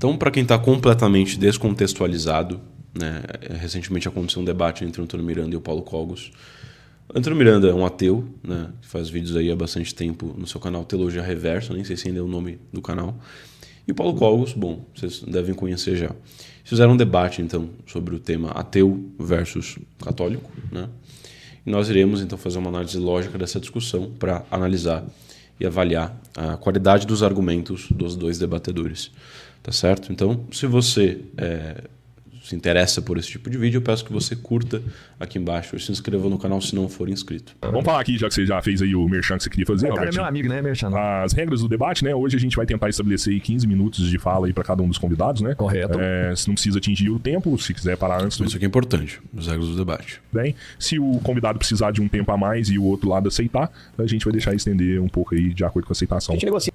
Então, para quem está completamente descontextualizado, né, recentemente aconteceu um debate entre o Antônio Miranda e o Paulo Cogos. O Antônio Miranda é um ateu, né, que faz vídeos aí há bastante tempo no seu canal Teologia Reverso, nem sei se ainda é o nome do canal. E o Paulo Cogos, bom, vocês devem conhecer já. Fizeram um debate, então, sobre o tema ateu versus católico, né? E nós iremos, então, fazer uma análise lógica dessa discussão para analisar e avaliar a qualidade dos argumentos dos dois debatedores. Tá certo? Então, se você se interessa por esse tipo de vídeo, eu peço que você curta aqui embaixo e se inscreva no canal se não for inscrito. Vamos falar aqui, já que você já fez aí o merchan que você queria fazer, Cara, é meu amigo, né, merchan? As regras do debate, né? Hoje a gente vai tentar estabelecer aí 15 minutos de fala aí para cada um dos convidados, né? Correto. Se não precisa atingir o tempo, se quiser parar antes... Isso aqui é importante, as regras do debate. Bem, se o convidado precisar de um tempo a mais e o outro lado aceitar, a gente vai deixar estender um pouco aí de acordo com a aceitação. A gente negocia.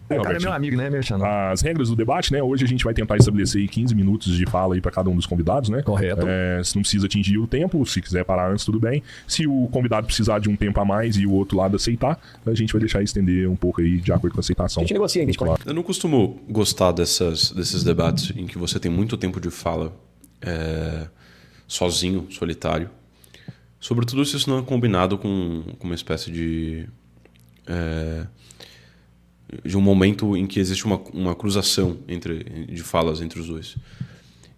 Cara, é meu amigo, né, merchan? As regras do debate, né? Hoje a gente vai tentar estabelecer aí 15 minutos de fala aí para cada um dos convidados, né? Correto. Se não precisa atingir o tempo, se quiser parar antes, tudo bem. Se o convidado precisar de um tempo a mais e o outro lado aceitar, a gente vai deixar estender um pouco aí de acordo com a aceitação. A gente negocia, a gente pode. Eu não costumo gostar desses debates em que você tem muito tempo de fala sozinho, solitário. Sobretudo se isso não é combinado com uma espécie de um momento em que existe uma cruzação de falas entre os dois.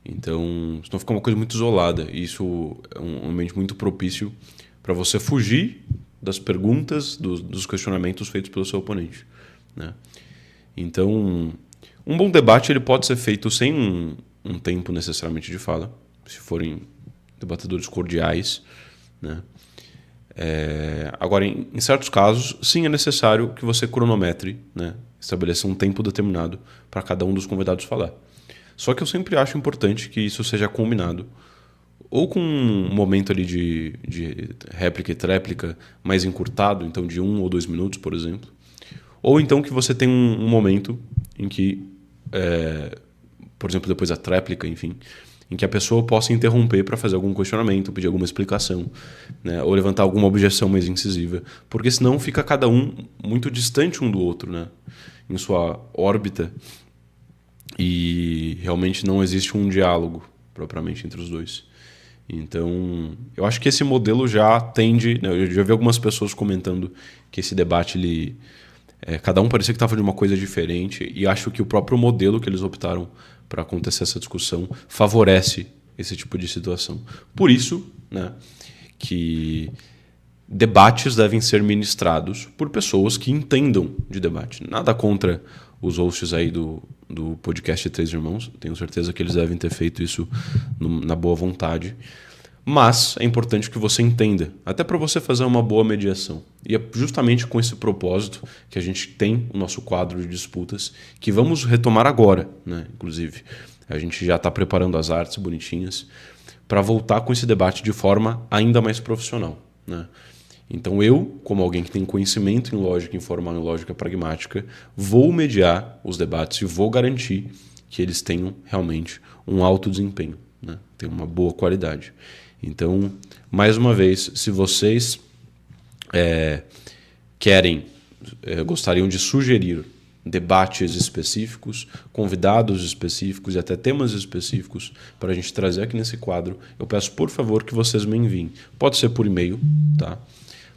Então, senão fica uma coisa muito isolada. E isso é um ambiente muito propício para você fugir das perguntas, dos questionamentos feitos pelo seu oponente, né? Então, um bom debate ele pode ser feito sem um tempo necessariamente de fala, se forem debatedores cordiais, né? Agora, em certos casos, sim, é necessário que você cronometre, né? Estabeleça um tempo determinado para cada um dos convidados falar. Só que eu sempre acho importante que isso seja combinado ou com um momento ali de réplica e tréplica mais encurtado, então de 1 ou 2 minutos, por exemplo. Ou então que você tem um momento em que, por exemplo, depois da tréplica, enfim, em que a pessoa possa interromper para fazer algum questionamento, pedir alguma explicação, né, ou levantar alguma objeção mais incisiva, porque senão fica cada um muito distante um do outro, né, em sua órbita, e realmente não existe um diálogo propriamente entre os dois. Então, eu acho que esse modelo já tende, né, eu já vi algumas pessoas comentando que esse debate, cada um parecia que estava de uma coisa diferente, e acho que o próprio modelo que eles optaram para acontecer essa discussão favorece esse tipo de situação. Por isso, né, que debates devem ser ministrados por pessoas que entendam de debate. Nada contra os hosts aí do podcast Três Irmãos. Tenho certeza que eles devem ter feito isso na boa vontade. Mas é importante que você entenda, até para você fazer uma boa mediação. E é justamente com esse propósito que a gente tem o nosso quadro de disputas, que vamos retomar agora, né? Inclusive, a gente já está preparando as artes bonitinhas para voltar com esse debate de forma ainda mais profissional, né? Então eu, como alguém que tem conhecimento em lógica informal e lógica pragmática, vou mediar os debates e vou garantir que eles tenham realmente um alto desempenho, né? Tenham uma boa qualidade. Então, mais uma vez, se vocês gostariam de sugerir debates específicos, convidados específicos e até temas específicos para a gente trazer aqui nesse quadro, eu peço, por favor, que vocês me enviem. Pode ser por e-mail, tá?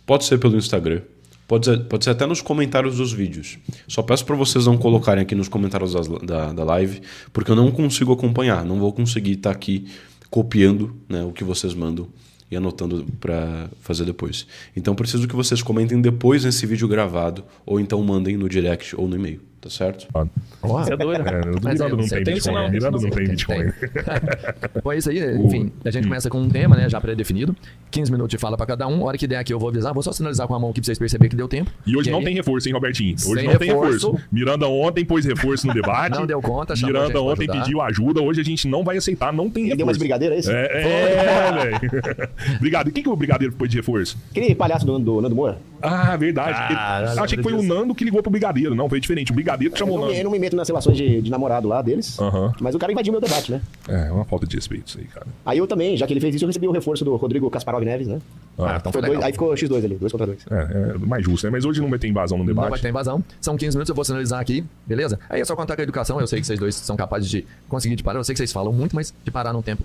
Pode ser pelo Instagram, pode ser até nos comentários dos vídeos. Só peço para vocês não colocarem aqui nos comentários da live, porque eu não consigo acompanhar, não vou conseguir estar aqui copiando, né, o que vocês mandam e anotando para fazer depois. Então preciso que vocês comentem depois nesse vídeo gravado, ou então mandem no direct ou no e-mail, tá certo? Você é doido. O Miranda não tem Bitcoin. Miranda não tem Bitcoin. Bom, é isso aí, enfim, a gente começa com um tema, né, já pré-definido, 15 minutos de fala para cada um, a hora que der aqui eu vou avisar, vou só sinalizar com a mão aqui para vocês perceberem que deu tempo. E hoje não tem reforço, hein, Robertinho? Hoje não tem reforço. Miranda ontem pôs reforço no debate. Não deu conta, Miranda ontem pediu ajuda, hoje a gente não vai aceitar, não tem reforço. Deu mais brigadeiro, é isso? Velho. Brigadeiro. Quem que o brigadeiro pôs de reforço? Aquele palhaço do Nando Moura. Ah, verdade. Eu achei que foi o Nando que ligou pro brigadeiro. Não, foi diferente. O brigadeiro que chamou o Nando. Eu não me meto nas relações de namorado lá deles, mas o cara invadiu meu debate, né? É uma falta de respeito isso aí, cara. Aí eu também, já que ele fez isso, eu recebi o reforço do Rodrigo Kasparov Wagner Neves, né? Então foi Foi legal. aí ficou X2 ali, 2 contra 2. É mais justo, né? Mas hoje não vai ter invasão no Não debate. vai ter invasão. São 15 minutos, eu vou sinalizar aqui, beleza? Aí é só contar com a educação. Eu sei que vocês dois são capazes de conseguir de parar. Eu sei que vocês falam muito, mas de parar num tempo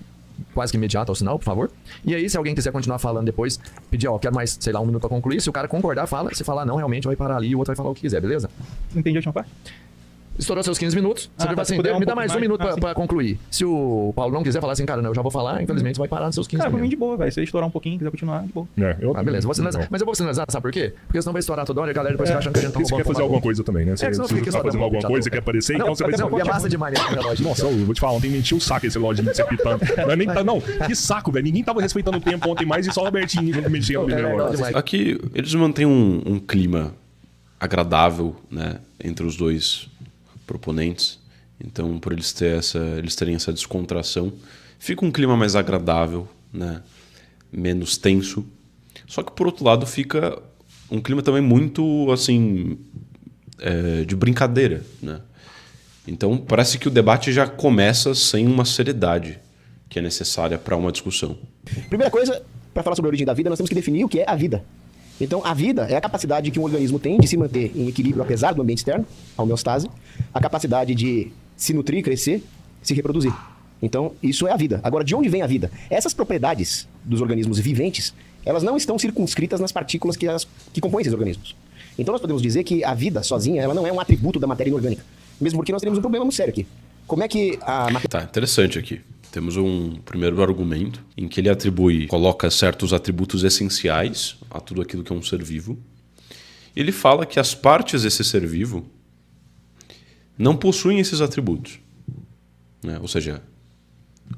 quase que imediato ao sinal, por favor. E aí, se alguém quiser continuar falando depois, pedir, ó, quero mais, sei lá, 1 minuto pra concluir. Se o cara concordar, fala. Se falar não, realmente vai parar ali e o outro vai falar o que quiser, beleza? Não entendi a última parte. Estourou seus 15 minutos. Você tá, vai assim, se puder me um dá pouco mais 1 mais. minuto Sim. pra concluir. Se o Paulo não quiser falar assim, cara, não, eu já vou falar, infelizmente você vai parar nos seus 15 Cara, pra mim minutos. de boa, velho. Se ele estourar um pouquinho, quiser continuar, de boa. Ah, beleza, vou sinalizar. Mas eu vou sinalizar, sabe por quê? Porque senão vai estourar toda hora e a galera depois fica achando que a gente tá Você quer fazer alguma coisa também, né? Você, senão se fica você só tá fazendo dando alguma palpite, coisa, você já quer aparecer, Não, então você vai não, dizer... é massa demais esse relógio. Nossa, eu vou te falar, ontem me encheu o saco esse relógio de você pitando. Não, é nem, não, que saco, velho. Ninguém tava respeitando o tempo ontem mais e só o Robertinho quando mexia no relógio. demais. Aqui eles mantêm um clima agradável, né, entre os dois proponentes. Então, por eles terem essa descontração, fica um clima mais agradável, né, menos tenso. Só que, por outro lado, fica um clima também muito, assim, de brincadeira, né? Então, parece que o debate já começa sem uma seriedade que é necessária para uma discussão. Primeira coisa, para falar sobre a origem da vida, nós temos que definir o que é a vida. Então, a vida é a capacidade que um organismo tem de se manter em equilíbrio apesar do ambiente externo, a homeostase, a capacidade de se nutrir, crescer, se reproduzir. Então, isso é a vida. Agora, de onde vem a vida? Essas propriedades dos organismos viventes, elas não estão circunscritas nas partículas que compõem esses organismos. Então, nós podemos dizer que a vida sozinha, ela não é um atributo da matéria inorgânica. Mesmo porque nós teremos um problema muito sério aqui. Como é que a matéria... Tá, interessante aqui. Temos um primeiro argumento em que ele coloca certos atributos essenciais a tudo aquilo que é um ser vivo. Ele fala que as partes desse ser vivo não possuem esses atributos, né? Ou seja,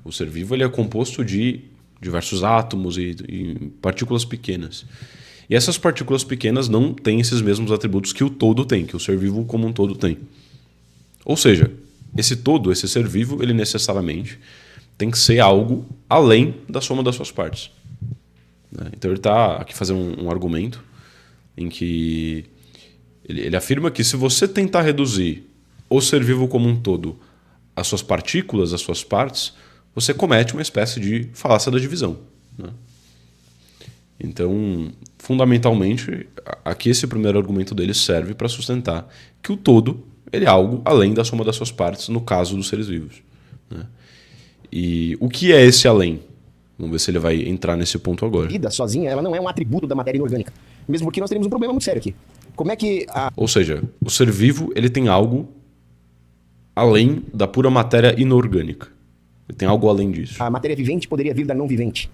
o ser vivo ele é composto de diversos átomos e partículas pequenas. E essas partículas pequenas não têm esses mesmos atributos que o todo tem, que o ser vivo como um todo tem. Ou seja, esse ser vivo, ele necessariamente tem que ser algo além da soma das suas partes, né? Então ele está aqui fazendo um argumento em que ele afirma que se você tentar reduzir o ser vivo como um todo as suas partículas, as suas partes, você comete uma espécie de falácia da divisão, né? Então, fundamentalmente, aqui esse primeiro argumento dele serve para sustentar que o todo ele é algo além da soma das suas partes, no caso dos seres vivos, né? E o que é esse além? Vamos ver se ele vai entrar nesse ponto agora. A vida sozinha, ela não é um atributo da matéria inorgânica. Mesmo porque nós teremos um problema muito sério aqui. Como é que a Ou seja, o ser vivo ele tem algo além da pura matéria inorgânica. Ele tem algo além disso. matéria vivente poderia vir da não vivente?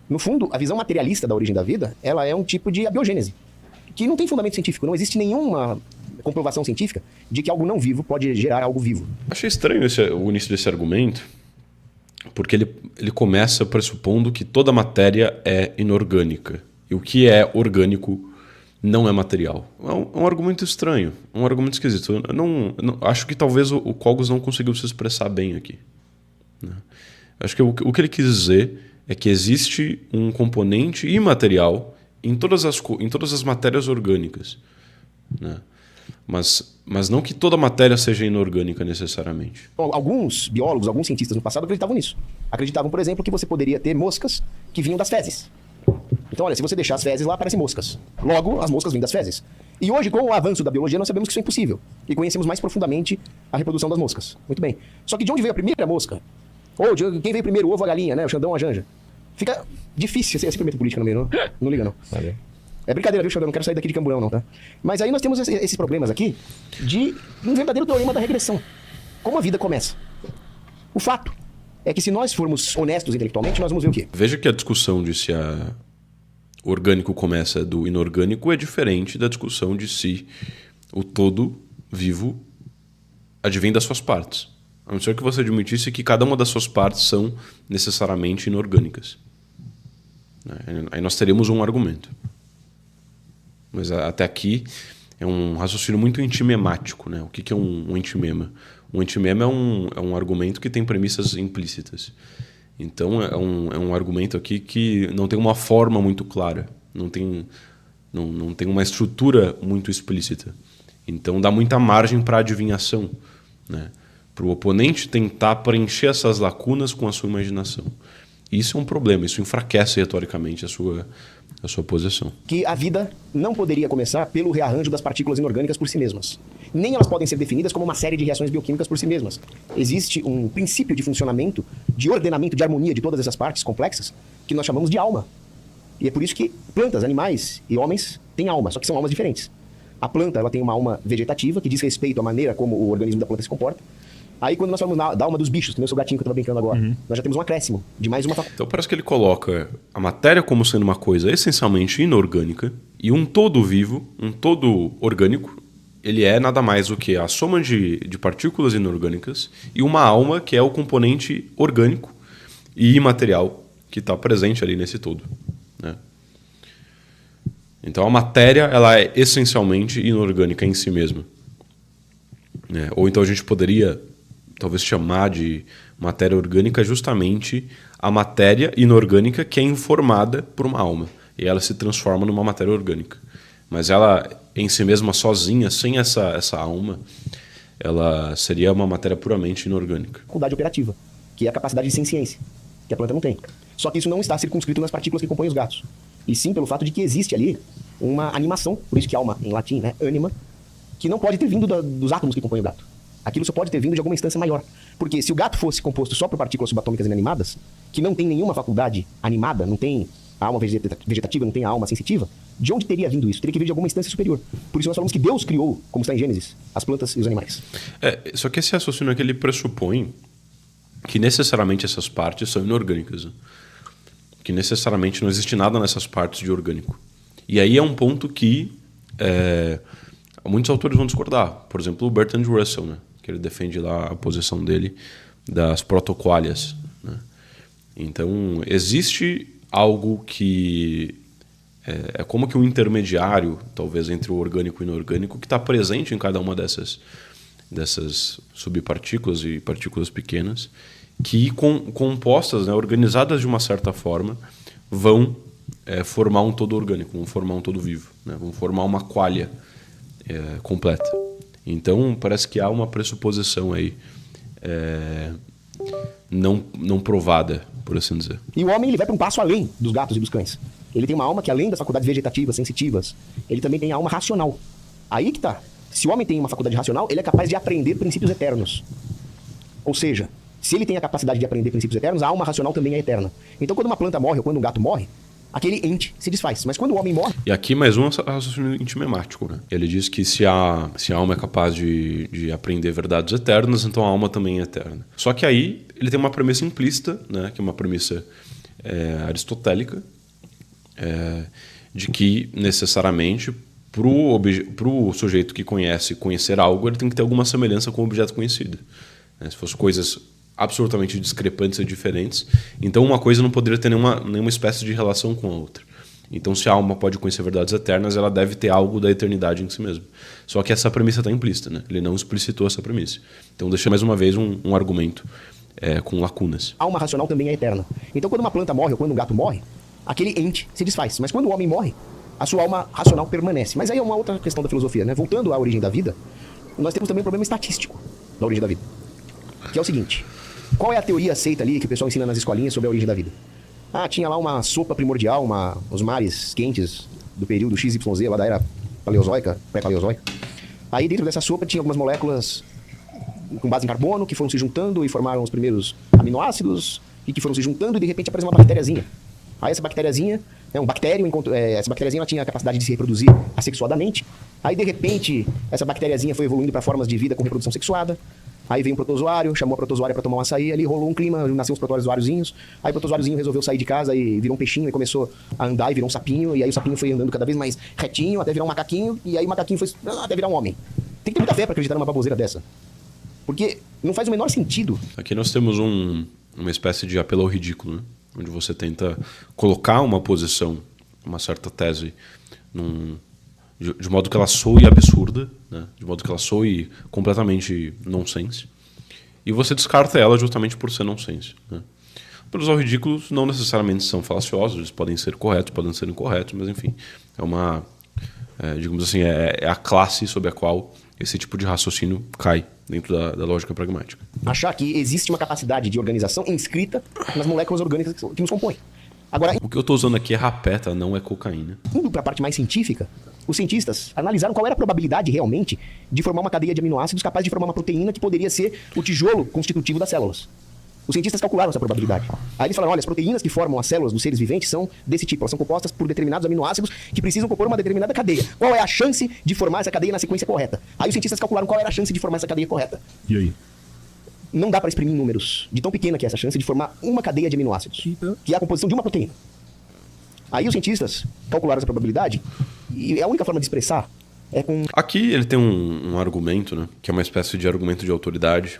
No fundo, a visão materialista da origem da vida, ela é um tipo de abiogênese, que não tem fundamento científico. Não existe nenhuma comprovação científica de que algo não vivo pode gerar algo vivo. Achei estranho o início desse argumento, porque ele começa pressupondo que toda matéria é inorgânica. E o que é orgânico não é material. É um argumento estranho, um argumento esquisito. Eu não acho que talvez o Cogos não conseguiu se expressar bem aqui, né? Acho que o que ele quis dizer é que existe um componente imaterial em todas as matérias orgânicas, né? Mas não que toda matéria seja inorgânica necessariamente. Alguns biólogos, alguns cientistas no passado acreditavam nisso. Acreditavam, por exemplo, que você poderia ter moscas que vinham das fezes. Então, olha, se você deixar as fezes lá, aparecem moscas. Logo, as moscas vêm das fezes. E hoje, com o avanço da biologia, nós sabemos que isso é impossível. E conhecemos mais profundamente a reprodução das moscas. Muito bem. Só que de onde veio a primeira mosca? Ou de quem veio primeiro, o ovo ou a galinha, né? O Xandão ou a Janja? Fica difícil. Esse é política no meio, não liga não. É brincadeira, viu, Xandão? Não quero sair daqui de camburão, não, tá? Mas aí nós temos esses problemas aqui de um verdadeiro teorema da regressão. Como a vida começa? O fato é que se nós formos honestos intelectualmente, nós vamos ver o quê? Veja que a discussão de se o orgânico começa do inorgânico é diferente da discussão de se o todo vivo advém das suas partes. A não ser que você admitisse que cada uma das suas partes são necessariamente inorgânicas. Aí nós teríamos um argumento. Mas até aqui é um raciocínio muito entimemático, né? O que é um entimema? Um entimema é um argumento que tem premissas implícitas. Então é um argumento aqui que não tem uma forma muito clara, não tem uma estrutura muito explícita. Então dá muita margem para adivinhação, né? Para o oponente tentar preencher essas lacunas com a sua imaginação. Isso é um problema, isso enfraquece retoricamente a sua posição. Que a vida não poderia começar pelo rearranjo das partículas inorgânicas por si mesmas. Nem elas podem ser definidas como uma série de reações bioquímicas por si mesmas. Existe um princípio de funcionamento, de ordenamento, de harmonia de todas essas partes complexas, que nós chamamos de alma. E é por isso que plantas, animais e homens têm alma, só que são almas diferentes. A planta, ela tem uma alma vegetativa, que diz respeito à maneira como o organismo da planta se comporta. Aí quando nós falamos da alma dos bichos, que nem o seu gatinho que eu estava brincando agora, nós já temos um acréscimo de mais uma faculdade. Então parece que ele coloca a matéria como sendo uma coisa essencialmente inorgânica e um todo vivo, um todo orgânico, ele é nada mais do que a soma de partículas inorgânicas e uma alma que é o componente orgânico e imaterial que está presente ali nesse todo, né? Então a matéria ela é essencialmente inorgânica em si mesma, né? Ou então a gente poderia talvez chamar de matéria orgânica justamente a matéria inorgânica que é informada por uma alma. E ela se transforma numa matéria orgânica. Mas ela, em si mesma, sozinha, sem essa alma, ela seria uma matéria puramente inorgânica. Faculdade operativa, que é a capacidade de senciência, que a planta não tem. Só que isso não está circunscrito nas partículas que compõem os gatos. E sim pelo fato de que existe ali uma animação, por isso que alma em latim, né, anima, que não pode ter vindo dos átomos que compõem o gato. Aquilo só pode ter vindo de alguma instância maior. Porque se o gato fosse composto só por partículas subatômicas inanimadas, que não tem nenhuma faculdade animada, não tem a alma vegetativa, não tem a alma sensitiva, de onde teria vindo isso? Teria que vir de alguma instância superior. Por isso nós falamos que Deus criou, como está em Gênesis, as plantas e os animais. Só que esse raciocínio aqui ele pressupõe que necessariamente essas partes são inorgânicas, né? Que necessariamente não existe nada nessas partes de orgânico. E aí é um ponto que muitos autores vão discordar. Por exemplo, o Bertrand Russell, né? Que ele defende lá a posição dele das protoquálias, né? Então, existe algo que é como que um intermediário, talvez, entre o orgânico e o inorgânico, que está presente em cada uma dessas subpartículas e partículas pequenas, que compostas, né, organizadas de uma certa forma, vão formar um todo orgânico, vão formar um todo vivo, né? Vão formar uma qualia completa. Então, parece que há uma pressuposição aí não provada, por assim dizer. E o homem ele vai para um passo além dos gatos e dos cães. Ele tem uma alma que, além das faculdades vegetativas, sensitivas, ele também tem a alma racional. Aí que tá. Se o homem tem uma faculdade racional, ele é capaz de aprender princípios eternos. Ou seja, se ele tem a capacidade de aprender princípios eternos, a alma racional também é eterna. Então, quando uma planta morre ou quando um gato morre, aquele ente se desfaz. Mas quando o homem morre... E aqui mais um raciocínio intimemático, né? Ele diz que se a alma é capaz de aprender verdades eternas, então a alma também é eterna. Só que aí ele tem uma premissa implícita, né? Que é uma premissa aristotélica, de que necessariamente pro sujeito que conhecer algo, ele tem que ter alguma semelhança com o objeto conhecido, né? Se fossem coisas absolutamente discrepantes e diferentes, então uma coisa não poderia ter nenhuma espécie de relação com a outra. Então, se a alma pode conhecer verdades eternas, ela deve ter algo da eternidade em si mesma. Só que essa premissa está implícita, né? Ele não explicitou essa premissa. Então, deixa mais uma vez um argumento com lacunas. A alma racional também é eterna. Então, quando uma planta morre ou quando um gato morre, aquele ente se desfaz. Mas quando o homem morre, a sua alma racional permanece. Mas aí é uma outra questão da filosofia, né? Voltando à origem da vida, nós temos também um problema estatístico da origem da vida. Que é o seguinte: qual é a teoria aceita ali que o pessoal ensina nas escolinhas sobre a origem da vida? Tinha lá uma sopa primordial, os mares quentes do período XYZ, lá da era paleozoica, pré-paleozoica. Aí dentro dessa sopa tinha algumas moléculas com base em carbono que foram se juntando e formaram os primeiros aminoácidos e que foram se juntando e de repente apareceu uma bactériazinha. Aí essa bactériazinha, um bactério, essa bactériazinha ela tinha a capacidade de se reproduzir assexuadamente. Aí de repente essa bactériazinha foi evoluindo para formas de vida com reprodução sexuada. Aí veio um protozoário, chamou a protozoária para tomar um açaí, ali rolou um clima, nasceu uns protozoáriozinhos. Aí o protozoáriozinho resolveu sair de casa e virou um peixinho e começou a andar e virou um sapinho. E aí o sapinho foi andando cada vez mais retinho até virar um macaquinho. E aí o macaquinho foi até virar um homem. Tem que ter muita fé para acreditar numa baboseira dessa. Porque não faz o menor sentido. Aqui nós temos uma espécie de apelo ao ridículo, né? Onde você tenta colocar uma posição, uma certa tese, de modo que ela soe absurda, né? De modo que ela soe completamente nonsense, e você descarta ela justamente por ser nonsense, né? Pelos ao ridículos não necessariamente são falaciosos, eles podem ser corretos, podem ser incorretos, mas enfim, digamos assim, é a classe sob a qual esse tipo de raciocínio cai, dentro da lógica pragmática. Achar que existe uma capacidade de organização inscrita nas moléculas orgânicas que nos compõem. Agora, O que eu estou usando aqui é rapeta, não é cocaína. indo para a parte mais científica, os cientistas analisaram qual era a probabilidade realmente de formar uma cadeia de aminoácidos capaz de formar uma proteína que poderia ser o tijolo constitutivo das células. Os cientistas calcularam essa probabilidade. Aí eles falaram, olha, as proteínas que formam as células dos seres viventes são desse tipo. Elas são compostas por determinados aminoácidos que precisam compor uma determinada cadeia. Qual é a chance de formar essa cadeia na sequência correta? Aí os cientistas calcularam qual era a chance de formar essa cadeia correta. E aí? Não dá para exprimir em números de tão pequena que é essa chance de formar uma cadeia de aminoácidos, que é a composição de uma proteína. Aí os cientistas calcularam essa probabilidade e a única forma de expressar é com... Aqui ele tem um argumento, né, que é uma espécie de argumento de autoridade,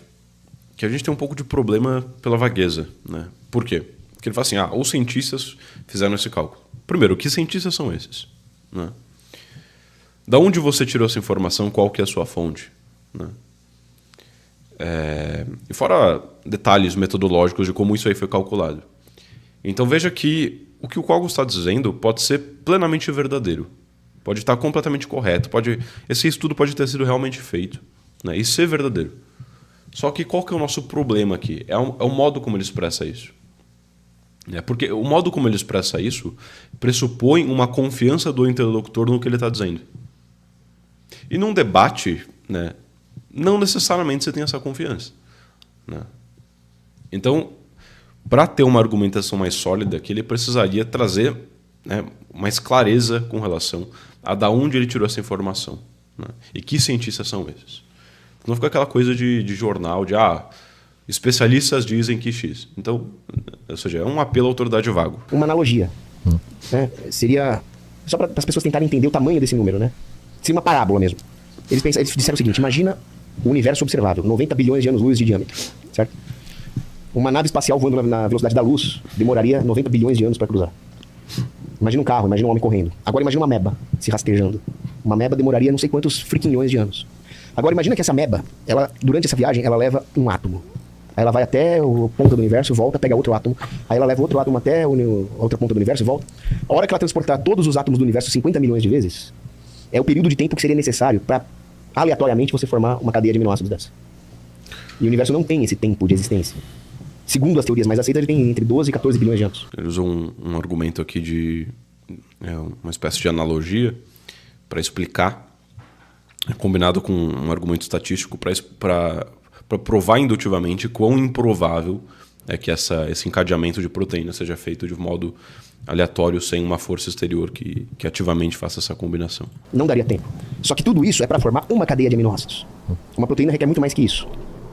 que a gente tem um pouco de problema pela vagueza. Né? Por quê? Porque ele fala assim, os cientistas fizeram esse cálculo. Primeiro, que cientistas são esses? Né? Da onde você tirou essa informação? Qual que é a sua fonte? Né? E fora detalhes metodológicos de como isso aí foi calculado. Então veja que o Cogos está dizendo pode ser plenamente verdadeiro. Pode estar completamente correto. Esse estudo pode ter sido realmente feito, né, e ser verdadeiro. Só que qual que é o nosso problema aqui? É o modo como ele expressa isso. Porque o modo como ele expressa isso pressupõe uma confiança do interlocutor no que ele está dizendo. E num debate, né, não necessariamente você tem essa confiança. Né? Então, para ter uma argumentação mais sólida, que ele precisaria trazer, né, mais clareza com relação a da onde ele tirou essa informação. Né? E que cientistas são esses. Não fica aquela coisa de jornal, de especialistas dizem que X. Então, ou seja, é um apelo à autoridade vago. Uma analogia. Né? Seria, só para as pessoas tentarem entender o tamanho desse número, né? Seria uma parábola mesmo. Eles disseram o seguinte, imagina o universo observável, 90 bilhões de anos-luz de diâmetro, certo? Uma nave espacial voando na velocidade da luz demoraria 90 bilhões de anos para cruzar. Imagina um carro, imagina um homem correndo. Agora imagina uma ameba se rastejando. Uma ameba demoraria não sei quantos friquinhões de anos. Agora imagina que essa ameba, durante essa viagem, ela leva um átomo. Aí ela vai até o ponta do universo, volta, pega outro átomo. Aí ela leva outro átomo até a outra ponta do universo e volta. A hora que ela transportar todos os átomos do universo 50 milhões de vezes, é o período de tempo que seria necessário para, aleatoriamente, você formar uma cadeia de aminoácidos dessa. E o universo não tem esse tempo de existência. Segundo as teorias mais aceitas, ele tem entre 12 e 14 bilhões de anos. Ele usou um argumento aqui de uma espécie de analogia para explicar, combinado com um argumento estatístico para provar indutivamente quão improvável é que esse encadeamento de proteína seja feito de modo aleatório, sem uma força exterior que ativamente faça essa combinação. Não daria tempo. Só que tudo isso é para formar uma cadeia de aminoácidos. Uma proteína requer muito mais que isso.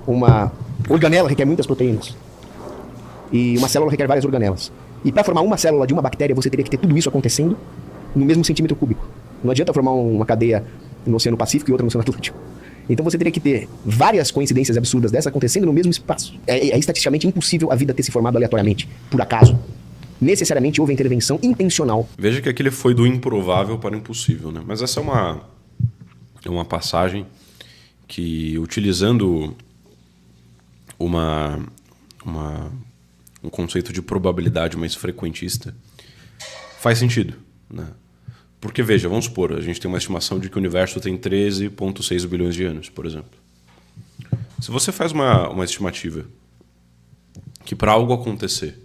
Uma organela requer muitas proteínas. E uma célula requer várias organelas. E para formar uma célula de uma bactéria, você teria que ter tudo isso acontecendo no mesmo centímetro cúbico. Não adianta formar uma cadeia no Oceano Pacífico e outra no Oceano Atlântico. Então você teria que ter várias coincidências absurdas dessas acontecendo no mesmo espaço. É estatisticamente impossível a vida ter se formado aleatoriamente, por acaso. Necessariamente houve intervenção intencional. Veja que aqui ele foi do improvável para o impossível, né? Mas essa é uma passagem que, utilizando um conceito de probabilidade mais frequentista, faz sentido, né? Porque, veja, vamos supor, a gente tem uma estimação de que o universo tem 13,6 bilhões de anos, por exemplo. Se você faz uma estimativa que para algo acontecer,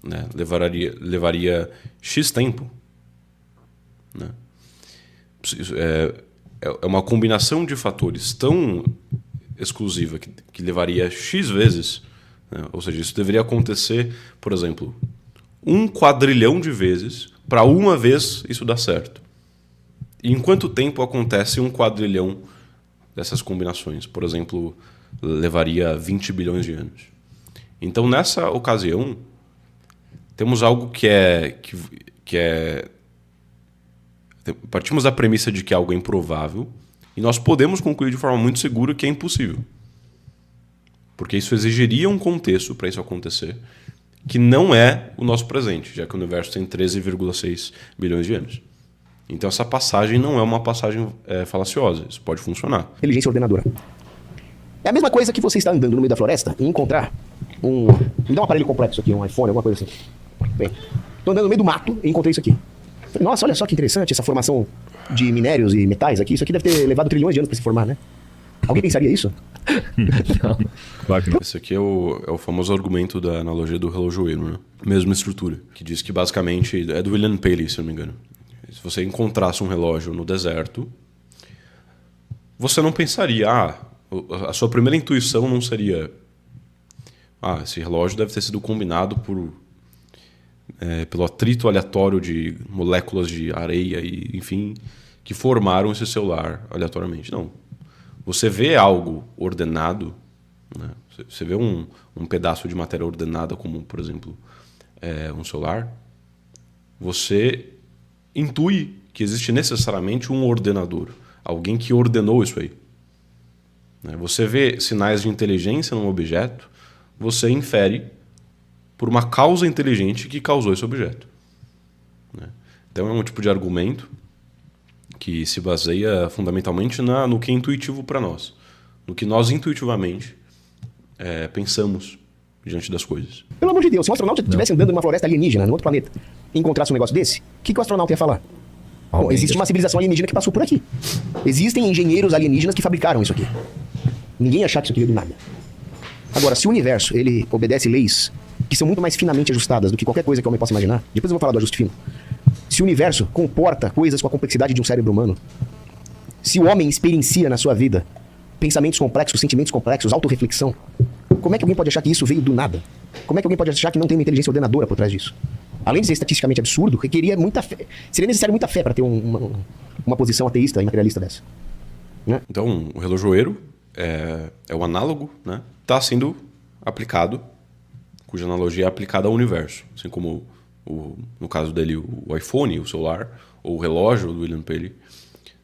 né, levaria X tempo, né, é uma combinação de fatores tão exclusiva que levaria X vezes, né, ou seja, isso deveria acontecer, por exemplo, 1 quadrilhão de vezes para uma vez isso dar certo. E em quanto tempo acontece 1 quadrilhão dessas combinações? Por exemplo, levaria 20 bilhões de anos. Então, nessa ocasião, temos algo que é... Partimos da premissa de que algo é improvável e nós podemos concluir de forma muito segura que é impossível. Porque isso exigiria um contexto para isso acontecer, que não é o nosso presente, já que o universo tem 13,6 bilhões de anos. Então essa passagem não é uma passagem falaciosa, isso pode funcionar. Inteligência ordenadora. É a mesma coisa que você está andando no meio da floresta e encontrar me dá um aparelho complexo aqui, um iPhone, alguma coisa assim. Bem, estou andando no meio do mato e encontrei isso aqui. Falei, nossa, olha só que interessante essa formação de minérios e metais aqui. Isso aqui deve ter levado trilhões de anos para se formar, né? Alguém pensaria isso? Claro que não. Esse aqui é o famoso argumento da analogia do relojoeiro, né? Mesma estrutura, que diz que basicamente é do William Paley, se não me engano. Se você encontrasse um relógio no deserto, você não pensaria, a sua primeira intuição não seria, esse relógio deve ter sido combinado pelo atrito aleatório de moléculas de areia e, enfim, que formaram esse celular aleatoriamente. Não. Você vê algo ordenado, né? Você vê um pedaço de matéria ordenada, como, por exemplo, um celular, você intui que existe necessariamente um ordenador, alguém que ordenou isso aí. Você vê sinais de inteligência num objeto, você infere por uma causa inteligente que causou esse objeto. Então é um tipo de argumento que se baseia fundamentalmente no que é intuitivo para nós, no que nós intuitivamente pensamos diante das coisas. Pelo amor de Deus, se um astronauta estivesse andando numa floresta alienígena, num outro planeta, e encontrasse um negócio desse, o que o astronauta ia falar? Bom, existe uma civilização alienígena que passou por aqui. Existem engenheiros alienígenas que fabricaram isso aqui. Ninguém ia achar que isso aqui veio do nada. Agora, se o universo ele obedece leis que são muito mais finamente ajustadas do que qualquer coisa que o homem possa imaginar, depois eu vou falar do ajuste fino. Se o universo comporta coisas com a complexidade de um cérebro humano, se o homem experiencia na sua vida pensamentos complexos, sentimentos complexos, autorreflexão, como é que alguém pode achar que isso veio do nada? Como é que alguém pode achar que não tem uma inteligência ordenadora por trás disso? Além de ser estatisticamente absurdo, requeria muita fé. Seria necessário muita fé para ter uma posição ateísta e materialista dessa. Né? Então, o relojoeiro é o análogo, né? Está sendo aplicado, cuja analogia é aplicada ao universo. Assim como, no caso dele, o iPhone, o celular, ou o relógio do William Paley.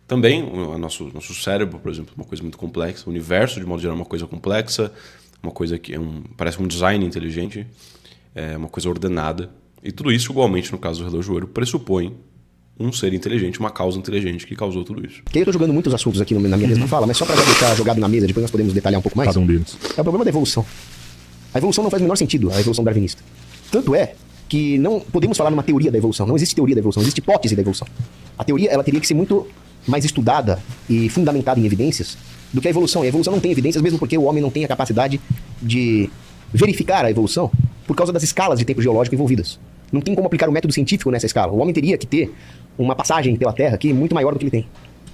Também o nosso cérebro, por exemplo, é uma coisa muito complexa. O universo, de modo geral, é uma coisa complexa, uma coisa que parece um design inteligente, é uma coisa ordenada. E tudo isso, igualmente, no caso do relojoeiro, pressupõe um ser inteligente, uma causa inteligente que causou tudo isso. Que eu tô jogando muitos assuntos aqui na minha mesma fala, mas só para deixar jogado na mesa, depois nós podemos detalhar um pouco mais. Cada um deles. É o problema da evolução. A evolução não faz o menor sentido, a evolução darwinista. Tanto é que não podemos falar numa teoria da evolução. Não existe teoria da evolução, existe hipótese da evolução. A teoria ela teria que ser muito mais estudada e fundamentada em evidências do que a evolução. E a evolução não tem evidências, mesmo porque o homem não tem a capacidade de verificar a evolução por causa das escalas de tempo geológico envolvidas. Não tem como aplicar o método científico nessa escala. O homem teria que ter uma passagem pela Terra aqui muito maior do que ele tem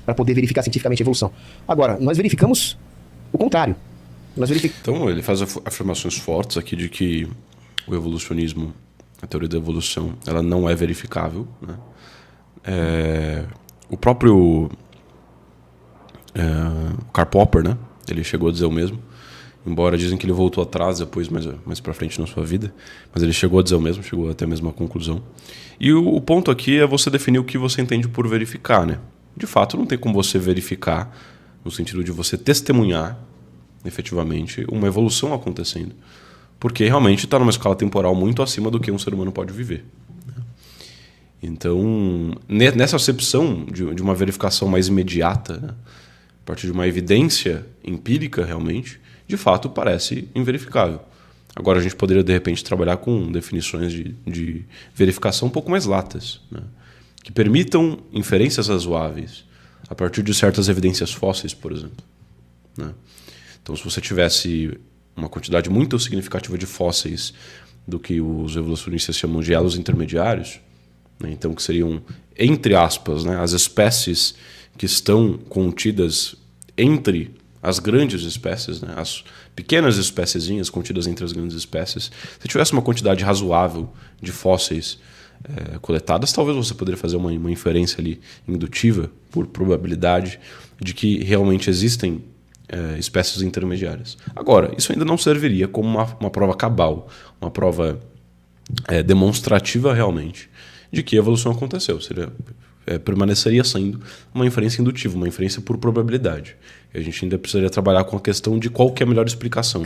para poder verificar cientificamente a evolução. Agora, nós verificamos o contrário. Então, ele faz afirmações fortes aqui de que o evolucionismo, a teoria da evolução, ela não é verificável, né? O próprio Karl Popper, né? Ele chegou a dizer o mesmo, embora dizem que ele voltou atrás depois, mais para frente na sua vida, mas ele chegou a dizer o mesmo, chegou até a mesma conclusão. E o ponto aqui é você definir o que você entende por verificar, né? De fato, não tem como você verificar no sentido de você testemunhar efetivamente uma evolução acontecendo, porque realmente está numa escala temporal muito acima do que um ser humano pode viver. Então, nessa acepção de uma verificação mais imediata, né, a partir de uma evidência empírica realmente, de fato parece inverificável. Agora a gente poderia de repente trabalhar com definições de verificação um pouco mais latas, né, que permitam inferências razoáveis a partir de certas evidências fósseis, por exemplo, né? Então, se você tivesse uma quantidade muito significativa de fósseis do que os evolucionistas chamam de elos intermediários, né, então que seriam, entre aspas, né, as espécies que estão contidas entre as grandes espécies, né, as pequenas espéciezinhas contidas entre as grandes espécies, se tivesse uma quantidade razoável de fósseis coletadas, talvez você poderia fazer uma inferência ali indutiva, por probabilidade, de que realmente existem espécies intermediárias. Agora, isso ainda não serviria como uma prova cabal, uma prova demonstrativa realmente de que a evolução aconteceu. Permaneceria sendo uma inferência indutiva, uma inferência por probabilidade. E a gente ainda precisaria trabalhar com a questão de qual que é a melhor explicação.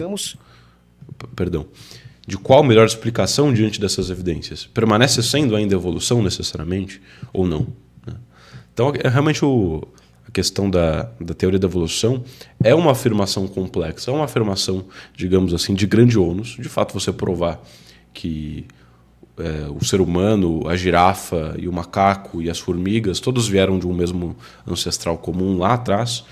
De qual a melhor explicação diante dessas evidências? Permanece sendo ainda evolução necessariamente ou não? Então, realmente a questão da teoria da evolução é uma afirmação complexa, é uma afirmação, digamos assim, de grande ônus. De fato, você provar que o ser humano, a girafa e o macaco e as formigas, todos vieram de um mesmo ancestral comum lá atrás,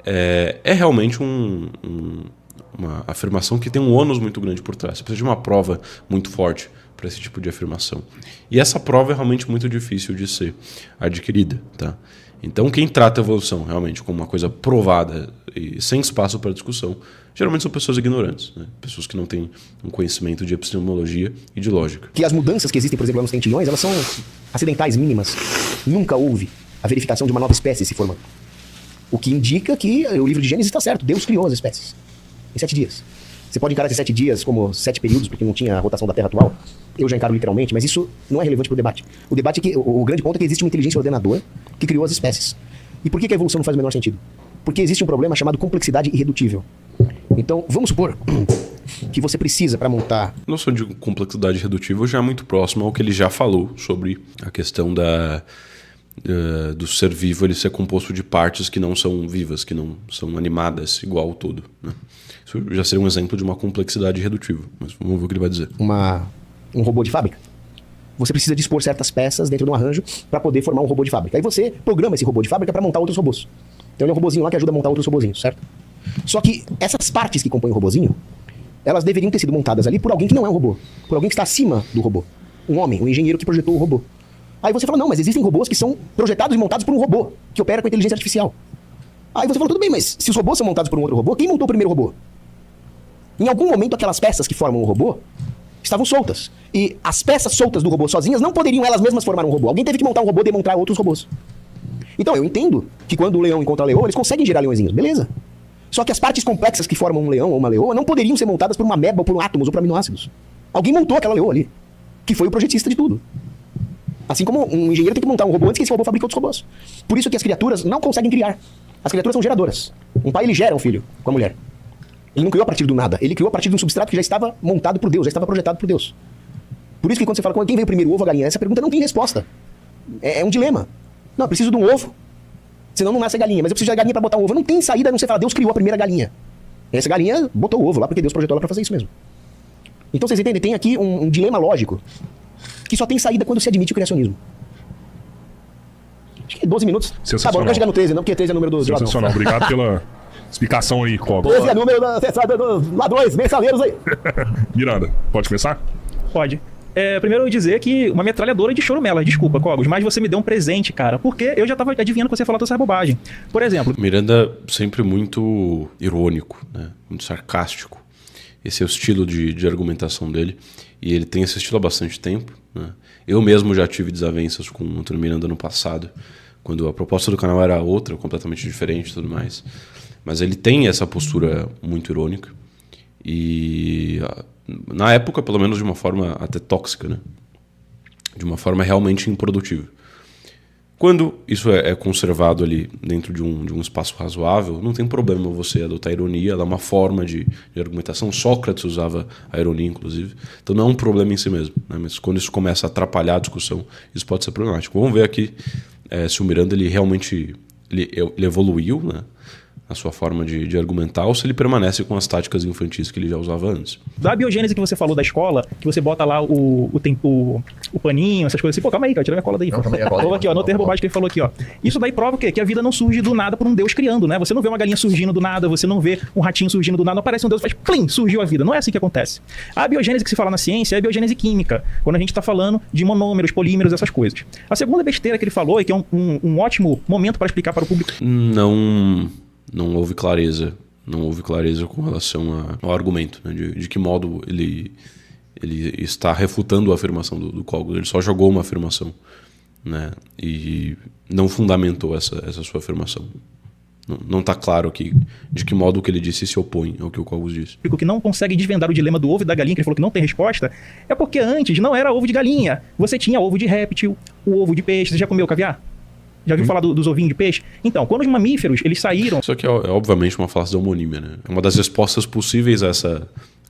é realmente uma afirmação que tem um ônus muito grande por trás. Você precisa de uma prova muito forte para esse tipo de afirmação. E essa prova é realmente muito difícil de ser adquirida. Tá? Então, quem trata a evolução realmente como uma coisa provada e sem espaço para discussão, geralmente são pessoas ignorantes, né? Pessoas que não têm um conhecimento de epistemologia e de lógica. Que as mudanças que existem, por exemplo, lá nos tentilhões, elas são acidentais, mínimas. Nunca houve a verificação de uma nova espécie se formando. O que indica que o livro de Gênesis está certo. Deus criou as espécies em 7 dias. Você pode encarar esses 7 dias como 7 períodos, porque não tinha a rotação da Terra atual. Eu já encaro literalmente, mas isso não é relevante para o debate. O debate é que o grande ponto é que existe uma inteligência ordenadora que criou as espécies. E por que a evolução não faz o menor sentido? Porque existe um problema chamado complexidade irredutível. Então, vamos supor que você precisa para montar... A noção de complexidade irredutível já é muito próxima ao que ele já falou sobre a questão do ser vivo ele ser composto de partes que não são vivas, que não são animadas igual ao todo. Né? Isso já seria um exemplo de uma complexidade irredutível. Mas vamos ver o que ele vai dizer. Um robô de fábrica. Você precisa dispor certas peças dentro de um arranjo para poder formar um robô de fábrica. Aí você programa esse robô de fábrica para montar outros robôs. Então ele é um robozinho lá que ajuda a montar outros robozinhos, certo? Só que essas partes que compõem o robozinho, elas deveriam ter sido montadas ali por alguém que não é um robô. Por alguém que está acima do robô. Um homem, um engenheiro que projetou o robô. Aí você fala, não, mas existem robôs que são projetados e montados por um robô, que opera com inteligência artificial. Aí você fala, tudo bem, mas se os robôs são montados por um outro robô, quem montou o primeiro robô? Em algum momento, aquelas peças que formam o robô estavam soltas. E as peças soltas do robô sozinhas não poderiam elas mesmas formar um robô. Alguém teve que montar um robô e demonstrar outros robôs. Então, eu entendo que quando o leão encontra a leoa, eles conseguem gerar leõezinhos, beleza. Só que as partes complexas que formam um leão ou uma leoa não poderiam ser montadas por uma ameba ou por átomos ou por aminoácidos. Alguém montou aquela leoa ali, que foi o projetista de tudo. Assim como um engenheiro tem que montar um robô antes que esse robô fabrique outros robôs. Por isso que as criaturas não conseguem criar. As criaturas são geradoras. Um pai, ele gera um filho com a mulher. Ele não criou a partir do nada. Ele criou a partir de um substrato que já estava montado por Deus, já estava projetado por Deus. Por isso que quando você fala quem veio primeiro, o ovo ou a galinha, essa pergunta não tem resposta. É um dilema. Não, eu preciso de um ovo, senão não nasce a galinha. Mas eu preciso da galinha para botar o ovo. Não tem saída a não ser falar, Deus criou a primeira galinha. E essa galinha botou o ovo lá porque Deus projetou ela para fazer isso mesmo. Então vocês entendem? Tem aqui um dilema lógico que só tem saída quando se admite o criacionismo. Acho que 12 minutos. Tá bom, não quero chegar no 13 não, porque 13 é o número do... Sensacional, obrigado pela explicação aí, Cobra. 13 é número dos ladrões, mensaleiros aí. Miranda, pode começar? Pode. Primeiro eu dizer que uma metralhadora de chorumelas, desculpa, Cogos, mas você me deu um presente, cara, porque eu já tava adivinhando que você ia falar toda essa bobagem. Por exemplo... Miranda sempre muito irônico, né? Muito sarcástico. Esse é o estilo de argumentação dele. E ele tem esse estilo há bastante tempo, né? Eu mesmo já tive desavenças com o Antônio Miranda no passado, quando a proposta do canal era outra, completamente diferente e tudo mais. Mas ele tem essa postura muito irônica. E na época, pelo menos de uma forma até tóxica, né? De uma forma realmente improdutiva. Quando isso é conservado ali dentro de um espaço razoável, não tem problema você adotar a ironia, ela é uma forma de argumentação. Sócrates usava a ironia, inclusive. Então não é um problema em si mesmo, né? Mas quando isso começa a atrapalhar a discussão, isso pode ser problemático. Vamos ver aqui se o Miranda ele realmente ele evoluiu, né? Na sua forma de argumentar, ou se ele permanece com as táticas infantis que ele já usava antes. Da biogênese que você falou da escola, que você bota lá o paninho, essas coisas assim. Pô, calma aí, cara, tira minha cola daí. Não, calma aí, a cola. Tô aqui, ó, notei a bobagem que ele falou aqui, ó. Isso daí prova o quê? Que a vida não surge do nada por um Deus criando, né? Você não vê uma galinha surgindo do nada, você não vê um ratinho surgindo do nada, não aparece um Deus e faz plim, surgiu a vida. Não é assim que acontece. A biogênese que se fala na ciência é a biogênese química, quando a gente tá falando de monômeros, polímeros, essas coisas. A segunda besteira que ele falou, e que é um ótimo momento para explicar para o público... Não houve clareza. Não houve clareza com relação ao argumento, né? De que modo ele está refutando a afirmação do Cogos. Ele só jogou uma afirmação, né? E não fundamentou essa sua afirmação. Não está claro aqui de que modo o que ele disse se opõe ao que o Cogos disse. O que não consegue desvendar o dilema do ovo e da galinha, que ele falou que não tem resposta, é porque antes não era ovo de galinha. Você tinha ovo de réptil, o ovo de peixe. Você já comeu caviar? Já ouviu falar dos ovinhos de peixe? Então, quando os mamíferos, eles saíram... Isso aqui é obviamente uma falácia da homonímia, né? É uma das respostas possíveis a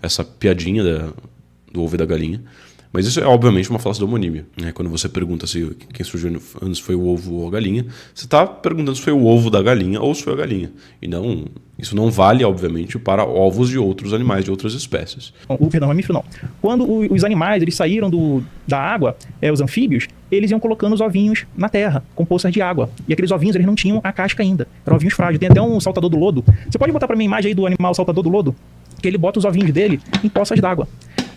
essa piadinha do ovo e da galinha. Mas isso é obviamente uma falácia da homonímia, né? Quando você pergunta se quem surgiu antes foi o ovo ou a galinha, você está perguntando se foi o ovo da galinha ou se foi a galinha. E não, isso não vale, obviamente, para ovos de outros animais, de outras espécies. Perdão, mamífero não. Quando os animais eles saíram da água, os anfíbios, eles iam colocando os ovinhos na terra, com poças de água. E aqueles ovinhos, eles não tinham a casca ainda. Eram ovinhos frágeis. Tem até um saltador do lodo. Você pode botar pra mim a imagem aí do animal saltador do lodo? Que ele bota os ovinhos dele em poças d'água.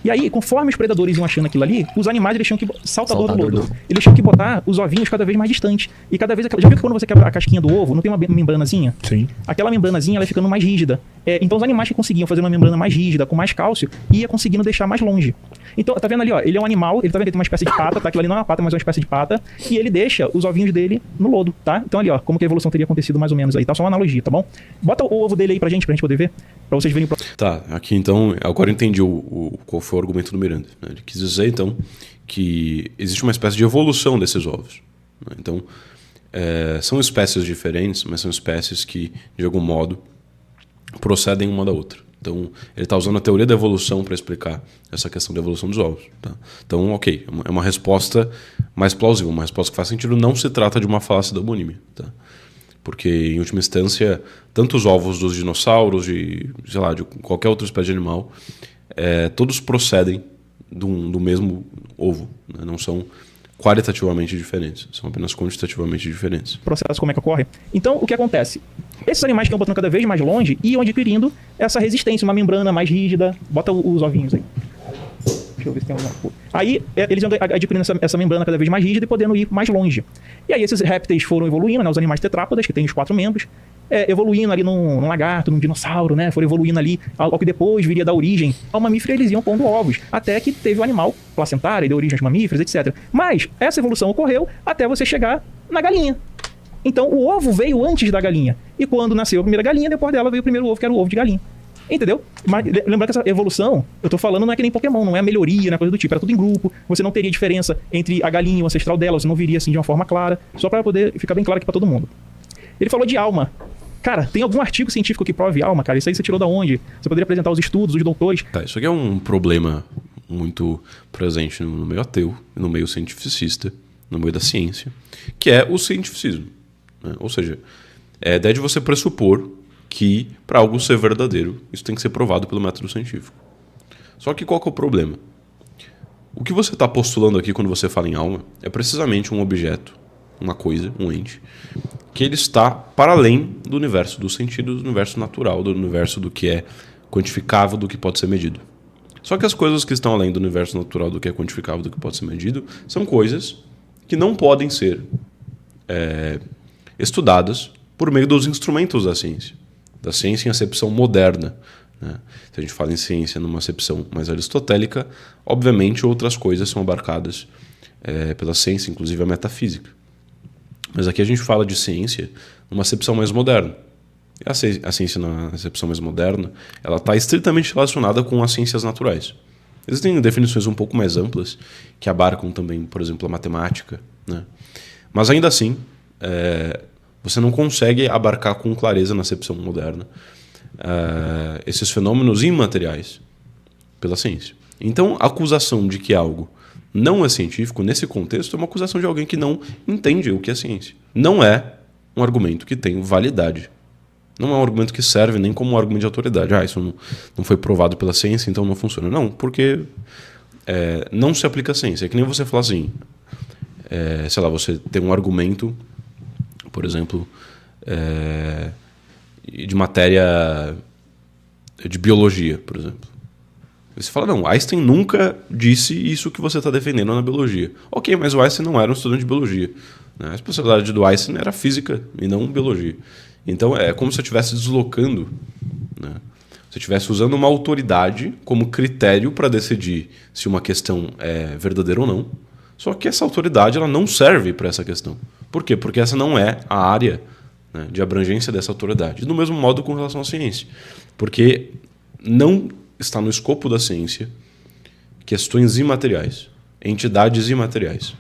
E aí, conforme os predadores iam achando aquilo ali, os animais eles tinham que... Saltador do lodo. Eles tinham que botar os ovinhos cada vez mais distantes. E cada vez... Já viu que quando você quebra a casquinha do ovo, não tem uma membranazinha? Sim. Aquela membranazinha, ela ia ficando mais rígida. Então, os animais que conseguiam fazer uma membrana mais rígida, com mais cálcio, ia conseguindo deixar mais longe. Então, tá vendo ali, ó? Ele é um animal, ele tá vendo que ele tem uma espécie de pata, tá? Aquilo ali não é uma pata, mas é uma espécie de pata. E ele deixa os ovinhos dele no lodo, tá? Então, ali, ó, como que a evolução teria acontecido mais ou menos aí, tá? Só uma analogia, tá bom? Bota o ovo dele aí pra gente poder ver, pra vocês verem. Tá, aqui então, agora eu entendi qual foi o argumento do Miranda. Né? Ele quis dizer, então, que existe uma espécie de evolução desses ovos. Né? Então, são espécies diferentes, mas são espécies que, de algum modo, procedem uma da outra. Então, ele está usando a teoria da evolução para explicar essa questão da evolução dos ovos. Tá? Então, ok, é uma resposta mais plausível, uma resposta que faz sentido. Não se trata de uma falácia da homonímia. Tá? Porque, em última instância, tanto os ovos dos dinossauros, de qualquer outra espécie de animal, todos procedem do mesmo ovo. Né? Não são qualitativamente diferentes, são apenas quantitativamente diferentes. O processo como é que ocorre? Então, o que acontece? Esses animais que iam botando cada vez mais longe iam adquirindo essa resistência, uma membrana mais rígida. Bota os ovinhos aí. Deixa eu ver se tem alguma coisa. Aí, eles iam adquirindo essa membrana cada vez mais rígida e podendo ir mais longe. E aí, esses répteis foram evoluindo, né? Os animais tetrápodas, que têm os 4 membros, evoluindo ali num lagarto, num dinossauro, né? Foram evoluindo ali ao que depois viria da origem ao mamífero, eles iam pondo ovos, até que teve o animal placentário e deu origem aos mamíferos, etc. Mas essa evolução ocorreu até você chegar na galinha. Então o ovo veio antes da galinha. E quando nasceu a primeira galinha, depois dela veio o primeiro ovo, que era o ovo de galinha. Entendeu? Mas lembrando que essa evolução, eu tô falando, não é que nem Pokémon, não é a melhoria, não é coisa do tipo, era tudo em grupo, você não teria diferença entre a galinha e o ancestral dela, você não viria assim de uma forma clara, só para poder ficar bem claro aqui para todo mundo. Ele falou de alma. Cara, tem algum artigo científico que prove alma, cara? Isso aí você tirou da onde? Você poderia apresentar os estudos, os doutores? Tá, isso aqui é um problema muito presente no meio ateu, no meio cientificista, no meio da ciência, que é o cientificismo. Né? Ou seja, é a ideia de você pressupor que, para algo ser verdadeiro, isso tem que ser provado pelo método científico. Só que qual que é o problema? O que você está postulando aqui quando você fala em alma é precisamente um objeto, uma coisa, um ente, que ele está para além do universo dos sentidos, do universo natural, do universo do que é quantificável, do que pode ser medido. Só que as coisas que estão além do universo natural, do que é quantificável, do que pode ser medido, são coisas que não podem ser estudadas por meio dos instrumentos da ciência em acepção moderna. Né? Se a gente fala em ciência numa acepção mais aristotélica, obviamente outras coisas são abarcadas pela ciência, inclusive a metafísica. Mas aqui a gente fala de ciência numa acepção mais moderna. A ciência na acepção mais moderna, ela está estritamente relacionada com as ciências naturais. Existem definições um pouco mais amplas que abarcam também, por exemplo, a matemática. Né? Mas ainda assim, você não consegue abarcar com clareza na acepção moderna esses fenômenos imateriais pela ciência. Então, a acusação de que algo não é científico, nesse contexto, é uma acusação de alguém que não entende o que é ciência. Não é um argumento que tem validade. Não é um argumento que serve nem como um argumento de autoridade. Isso não foi provado pela ciência, então não funciona. Não, porque não se aplica à ciência. É que nem você falar assim, sei lá, você tem um argumento, por exemplo, de matéria de biologia, por exemplo. Você fala, não, Einstein nunca disse isso que você está defendendo na biologia. Ok, mas o Einstein não era um estudante de biologia. Né? A especialidade do Einstein era física e não biologia. Então é como se eu estivesse deslocando, né? Se eu estivesse usando uma autoridade como critério para decidir se uma questão é verdadeira ou não. Só que essa autoridade ela não serve para essa questão. Por quê? Porque essa não é a área, né, de abrangência dessa autoridade. Do mesmo modo com relação à ciência. Porque não está no escopo da ciência questões imateriais, entidades imateriais.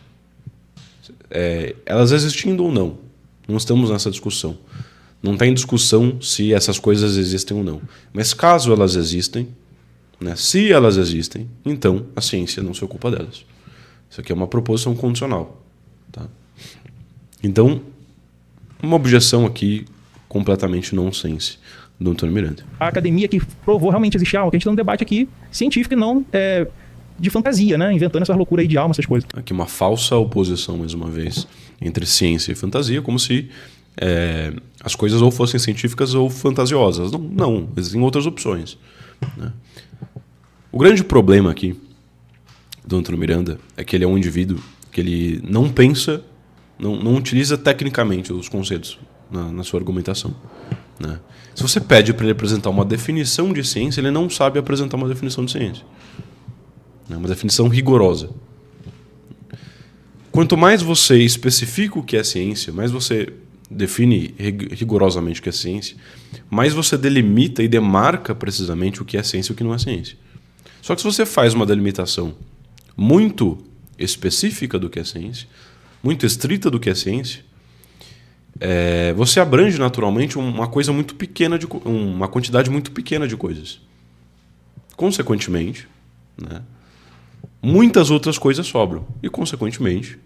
Elas existindo ou não. Não estamos nessa discussão. Não está em discussão se essas coisas existem ou não. Mas caso elas existem, né, se elas existem, então a ciência não se ocupa delas. Isso aqui é uma proposição condicional. Tá? Então, uma objeção aqui completamente nonsense do Antônio Miranda. A academia que provou realmente existir algo, que a gente está num debate aqui científico e não de fantasia, né? Inventando essas loucuras aí de alma, essas coisas. Aqui uma falsa oposição, mais uma vez, entre ciência e fantasia, como se as coisas ou fossem científicas ou fantasiosas. Não, existem outras opções, né? O grande problema aqui do Antônio Miranda é que ele é um indivíduo que ele não pensa, não utiliza tecnicamente os conceitos na sua argumentação, né? Se você pede para ele apresentar uma definição de ciência, ele não sabe apresentar uma definição de ciência. É uma definição rigorosa. Quanto mais você especifica o que é ciência, mais você define rigorosamente o que é ciência, mais você delimita e demarca precisamente o que é ciência e o que não é ciência. Só que se você faz uma delimitação muito específica do que é ciência, muito estrita do que é ciência, você abrange naturalmente uma coisa muito pequena, uma quantidade muito pequena de coisas. Consequentemente, né, muitas outras coisas sobram. E, consequentemente,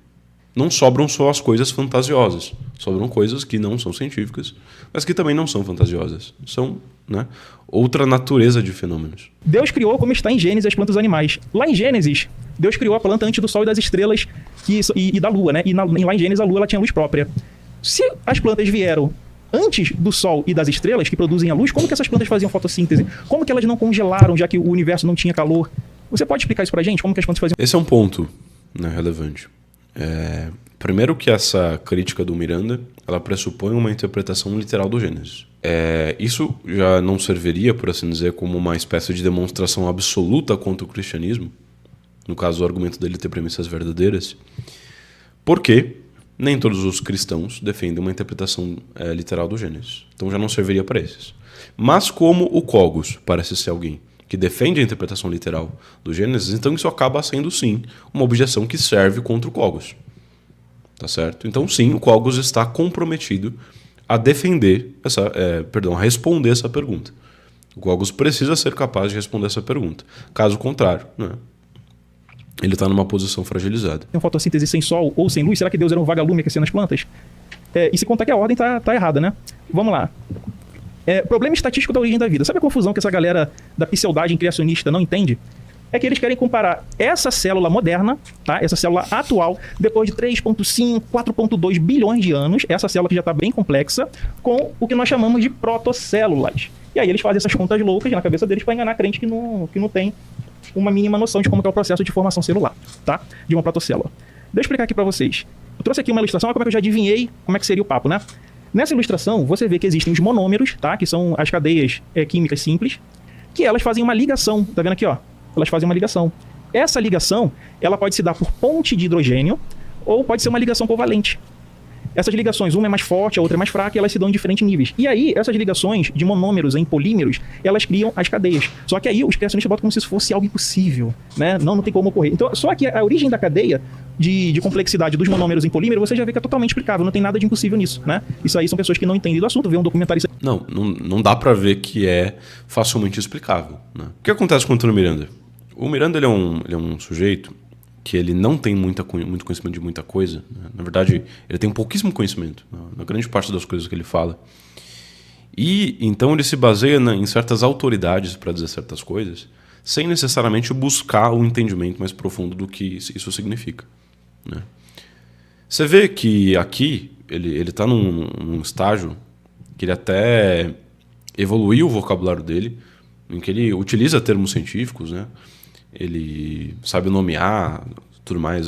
não sobram só as coisas fantasiosas. Sobram coisas que não são científicas, mas que também não são fantasiosas. São, né, outra natureza de fenômenos. Deus criou, como está em Gênesis, as plantas e os animais. Lá em Gênesis, Deus criou a planta antes do sol e das estrelas e da lua, né? E lá em Gênesis, a lua ela tinha luz própria. Se as plantas vieram antes do sol e das estrelas, que produzem a luz, como que essas plantas faziam fotossíntese? Como que elas não congelaram, já que o universo não tinha calor? Você pode explicar isso pra gente? Como que as plantas faziam? Esse é um ponto, né, relevante. Primeiro que essa crítica do Miranda, ela pressupõe uma interpretação literal do Gênesis. Isso já não serviria, por assim dizer, como uma espécie de demonstração absoluta contra o cristianismo, no caso o argumento dele ter premissas verdadeiras, porque nem todos os cristãos defendem uma interpretação literal do Gênesis. Então já não serviria para esses. Mas como o Cogos parece ser alguém que defende a interpretação literal do Gênesis, então isso acaba sendo, sim, uma objeção que serve contra o Cogos. Tá certo? Então, sim, o Cogos está comprometido a defender a responder essa pergunta. O Cogos precisa ser capaz de responder essa pergunta. Caso contrário, né, ele está numa posição fragilizada. Tem fotossíntese sem sol ou sem luz? Será que Deus era um vagalume aquecendo as plantas? E se contar que a ordem tá errada, né? Vamos lá. Problema estatístico da origem da vida. Sabe a confusão que essa galera da pseudagem criacionista não entende? É que eles querem comparar essa célula moderna, tá? Essa célula atual, depois de 3,5, 4,2 bilhões de anos, essa célula que já está bem complexa, com o que nós chamamos de protocélulas. E aí eles fazem essas contas loucas na cabeça deles para enganar crente que não tem uma mínima noção de como é o processo de formação celular, tá? De uma protocélula. Deixa eu explicar aqui para vocês. Eu trouxe aqui uma ilustração, olha como é que eu já adivinhei como é que seria o papo, né? Nessa ilustração, você vê que existem os monômeros, tá? Que são as cadeias químicas simples, que elas fazem uma ligação, tá vendo aqui, ó? Elas fazem uma ligação. Essa ligação, ela pode se dar por ponte de hidrogênio ou pode ser uma ligação covalente. Essas ligações, uma é mais forte, a outra é mais fraca, e elas se dão em diferentes níveis. E aí, essas ligações de monômeros em polímeros, elas criam as cadeias. Só que aí os criacionistas botam como se isso fosse algo impossível, né? Não tem como ocorrer. Então, só que a origem da cadeia de complexidade dos monômeros em polímero, você já vê que é totalmente explicável, não tem nada de impossível nisso, né? Isso aí são pessoas que não entendem do assunto, vê um documentarista... Não dá pra ver que é facilmente explicável, né? O que acontece com o Antônio Miranda? O Miranda ele é um sujeito que ele não tem muito conhecimento de muita coisa, né? Na verdade, ele tem pouquíssimo conhecimento na grande parte das coisas que ele fala. E então ele se baseia em certas autoridades para dizer certas coisas, sem necessariamente buscar o entendimento mais profundo do que isso significa, né? Você vê que aqui ele está num estágio que ele até evoluiu o vocabulário dele, em que ele utiliza termos científicos, né? Ele sabe nomear tudo mais,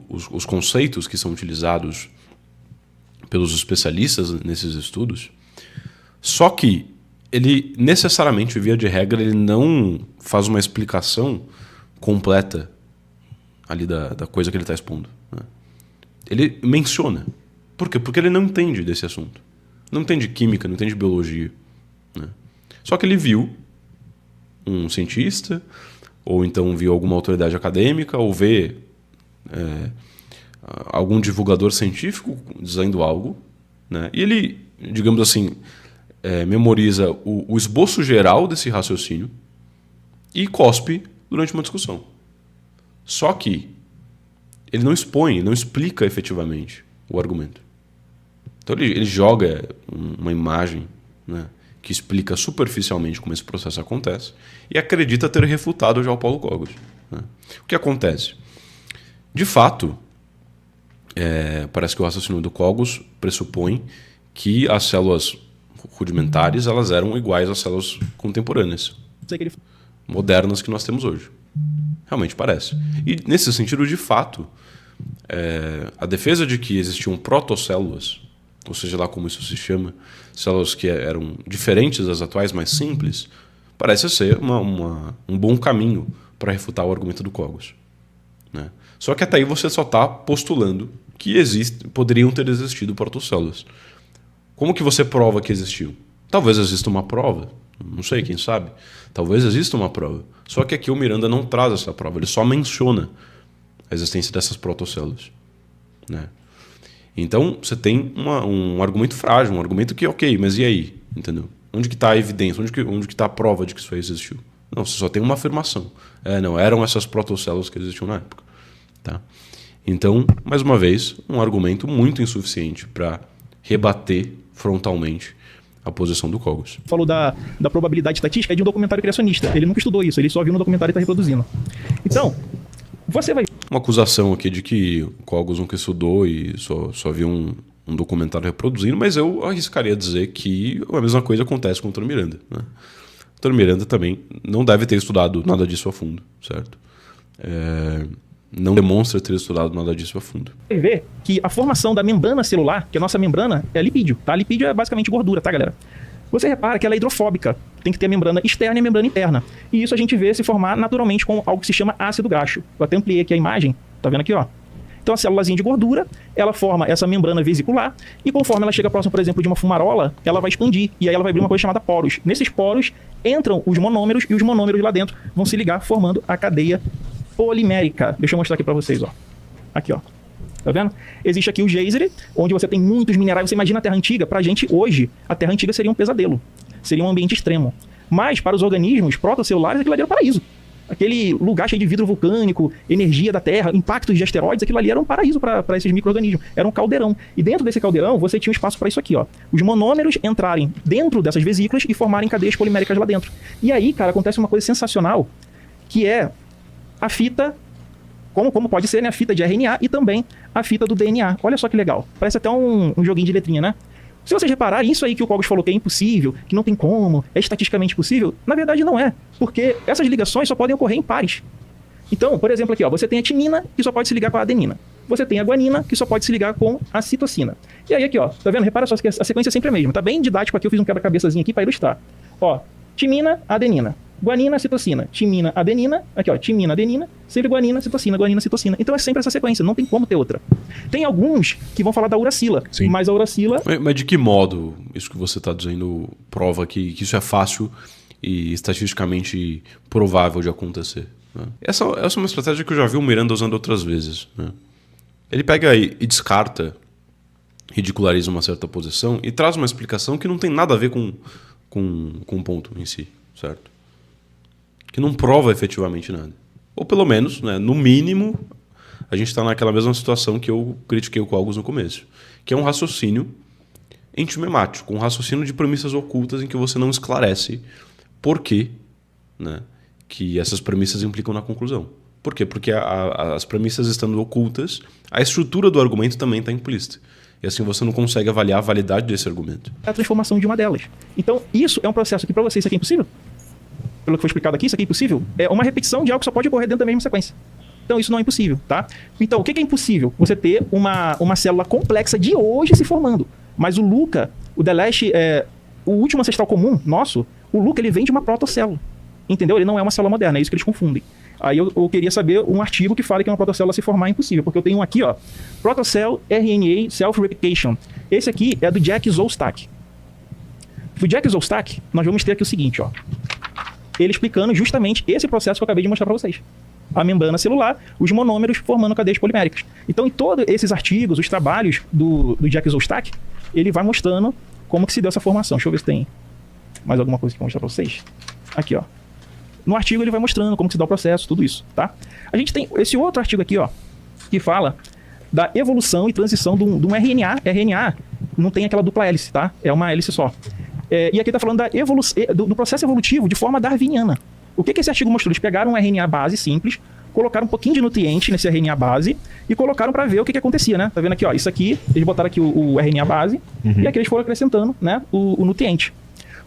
os conceitos que são utilizados pelos especialistas nesses estudos. Só que ele necessariamente, via de regra, ele não faz uma explicação completa ali da coisa que ele está expondo, né? Ele menciona. Por quê? Porque ele não entende desse assunto. Não entende química, não entende biologia, né? Só que ele viu um cientista, ou então viu alguma autoridade acadêmica, ou vê algum divulgador científico dizendo algo, né? E ele, digamos assim, memoriza o esboço geral desse raciocínio e cospe durante uma discussão. Só que ele não expõe, não explica efetivamente o argumento. Então ele joga uma imagem, né, que explica superficialmente como esse processo acontece e acredita ter refutado já o Paulo Cogos. Né? O que acontece? De fato, parece que o raciocínio do Cogos pressupõe que as células rudimentares elas eram iguais às células contemporâneas, modernas que nós temos hoje. Realmente parece. E nesse sentido, de fato, a defesa de que existiam protocélulas, ou seja lá como isso se chama, células que eram diferentes das atuais, mais simples, parece ser um bom caminho para refutar o argumento do Cogos. Né? Só que até aí você só está postulando que poderiam ter existido protocélulas. Como que você prova que existiu? Talvez exista uma prova, não sei, quem sabe. Talvez exista uma prova. Só que aqui o Miranda não traz essa prova, ele só menciona a existência dessas protocélulas. Né? Então você tem um argumento frágil, um argumento que, ok, mas e aí? Entendeu? Onde que está a evidência? Onde que está a prova de que isso aí existiu? Não, você só tem uma afirmação. Não, eram essas protocélulas que existiam na época. Tá? Então, mais uma vez, um argumento muito insuficiente para rebater frontalmente a posição do Cogos. Falou da probabilidade estatística é de um documentário criacionista. Ele nunca estudou isso, ele só viu no documentário e está reproduzindo. Então, você vai... Uma acusação aqui de que o Cogos nunca estudou e só viu um documentário reproduzindo, mas eu arriscaria dizer que a mesma coisa acontece com o Dr. Miranda. Né? O Dr. Miranda também não deve ter estudado nada disso a fundo, certo? Não demonstra ter estudado nada disso a fundo. Você vê que a formação da membrana celular, que a nossa membrana é lipídio, tá? Lipídio é basicamente gordura, tá, galera? Você repara que ela é hidrofóbica, tem que ter a membrana externa e a membrana interna. E isso a gente vê se formar naturalmente com algo que se chama ácido graxo. Eu até ampliei aqui a imagem, tá vendo aqui, ó? Então a célulazinha de gordura, ela forma essa membrana vesicular e conforme ela chega próximo, por exemplo, de uma fumarola, ela vai expandir e aí ela vai abrir uma coisa chamada poros. Nesses poros entram os monômeros e os monômeros lá dentro vão se ligar formando a cadeia polimérica. Deixa eu mostrar aqui para vocês, ó. Aqui, ó. Tá vendo? Existe aqui o geyser, onde você tem muitos minerais. Você imagina a Terra Antiga? Pra gente, hoje, a Terra Antiga seria um pesadelo. Seria um ambiente extremo. Mas, para os organismos protosselulares, aquilo ali era um paraíso. Aquele lugar cheio de vidro vulcânico, energia da Terra, impactos de asteroides, aquilo ali era um paraíso para esses micro-organismos. Era um caldeirão. E dentro desse caldeirão, você tinha um espaço para isso aqui, ó. Os monômeros entrarem dentro dessas vesículas e formarem cadeias poliméricas lá dentro. E aí, cara, acontece uma coisa sensacional, que é a fita... Como pode ser, né? A fita de RNA e também a fita do DNA. Olha só que legal. Parece até um joguinho de letrinha, né? Se vocês repararem, isso aí que o Cogos falou que é impossível, que não tem como, é estatisticamente possível, na verdade não é. Porque essas ligações só podem ocorrer em pares. Então, por exemplo, aqui, ó, você tem a timina, que só pode se ligar com a adenina. Você tem a guanina, que só pode se ligar com a citosina. E aí aqui, ó, tá vendo? Repara só que a sequência é sempre a mesma. Tá bem didático aqui, eu fiz um quebra-cabeçazinho aqui para ilustrar. Ó, timina, adenina. Guanina, citosina, timina, adenina, aqui ó, timina, adenina, sempre guanina, citosina. Então é sempre essa sequência, não tem como ter outra. Tem alguns que vão falar da uracila, Sim. mas a uracila... Mas de que modo isso que você está dizendo prova que isso é fácil e estatisticamente provável de acontecer? Né? Essa é uma estratégia que eu já vi o Miranda usando outras vezes. Né? Ele pega e descarta, ridiculariza uma certa posição e traz uma explicação que não tem nada a ver com o ponto em si, certo? Que não prova efetivamente nada. Ou pelo menos, né, no mínimo, a gente está naquela mesma situação que eu critiquei o Cogos no começo, que é um raciocínio entimemático, um raciocínio de premissas ocultas em que você não esclarece por que, né, que essas premissas implicam na conclusão. Por quê? Porque as premissas estando ocultas, a estrutura do argumento também está implícita. E assim você não consegue avaliar a validade desse argumento. É a transformação de uma delas. Então, isso é um processo que para vocês isso aqui é impossível? Pelo que foi explicado aqui, isso aqui é impossível? É uma repetição de algo que só pode ocorrer dentro da mesma sequência. Então, isso não é impossível, tá? Então, o que é impossível? Você ter uma célula complexa de hoje se formando. Mas o Luca, o Deleste, o último ancestral comum nosso, o Luca, ele vem de uma protocélula. Entendeu? Ele não é uma célula moderna, é isso que eles confundem. Aí eu queria saber um artigo que fale que uma protocélula se formar é impossível, porque eu tenho um aqui, ó, Protocell RNA Self-Replication. Esse aqui é do Jack Szostak. O Jack Szostak, nós vamos ter aqui o seguinte, ó. Ele explicando justamente esse processo que eu acabei de mostrar para vocês. A membrana celular, os monômeros formando cadeias poliméricas. Então, em todos esses artigos, os trabalhos do Jack Szostak, ele vai mostrando como que se deu essa formação. Deixa eu ver se tem mais alguma coisa que eu vou mostrar para vocês. Aqui, ó. No artigo ele vai mostrando como que se dá o processo, tudo isso, tá? A gente tem esse outro artigo aqui, ó, que fala da evolução e transição de um RNA. RNA não tem aquela dupla hélice, tá? É uma hélice só. E aqui está falando do processo evolutivo de forma darwiniana. O que esse artigo mostrou? Eles pegaram um RNA base simples, colocaram um pouquinho de nutriente nesse RNA base e colocaram para ver o que acontecia, né? Tá vendo aqui, ó, isso aqui, eles botaram aqui o RNA base e aqui eles foram acrescentando, né, o nutriente.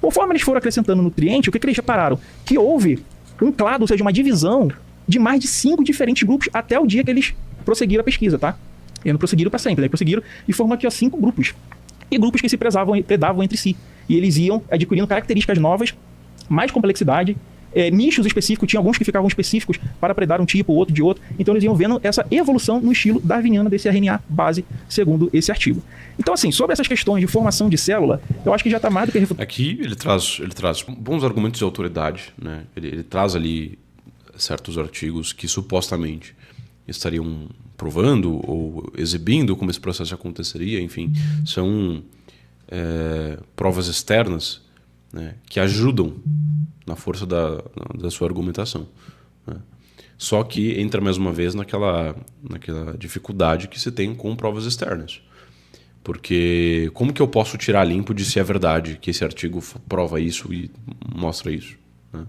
Conforme eles foram acrescentando nutriente, o que eles repararam? Que houve um clado, ou seja, uma divisão de mais de 5 diferentes grupos até o dia que eles prosseguiram a pesquisa, tá? Eles não prosseguiram para sempre, eles prosseguiram e formam aqui, ó, 5 grupos. E grupos que se predavam entre si. E eles iam adquirindo características novas, mais complexidade, nichos específicos, tinha alguns que ficavam específicos para predar um tipo, outro de outro. Então eles iam vendo essa evolução no estilo darwiniano desse RNA base, segundo esse artigo. Então, assim, sobre essas questões de formação de célula, eu acho que já está mais do que refutado. Aqui ele traz bons argumentos de autoridade, né? Ele traz ali certos artigos que supostamente estariam provando ou exibindo como esse processo aconteceria, enfim, são provas externas, né, que ajudam na força da sua argumentação, né? Só que entra mais uma vez naquela dificuldade que se tem com provas externas. Porque como que eu posso tirar limpo de se é verdade que esse artigo prova isso e mostra isso, né?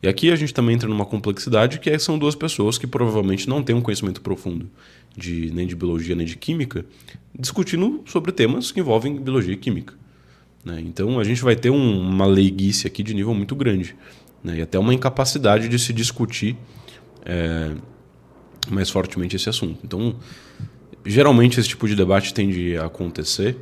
E aqui a gente também entra numa complexidade que são duas pessoas que provavelmente não têm um conhecimento profundo nem de biologia nem de química, discutindo sobre temas que envolvem biologia e química, né? Então a gente vai ter uma leiguice aqui de nível muito grande, né? E até uma incapacidade de se discutir mais fortemente esse assunto. Então, geralmente esse tipo de debate tende a acontecer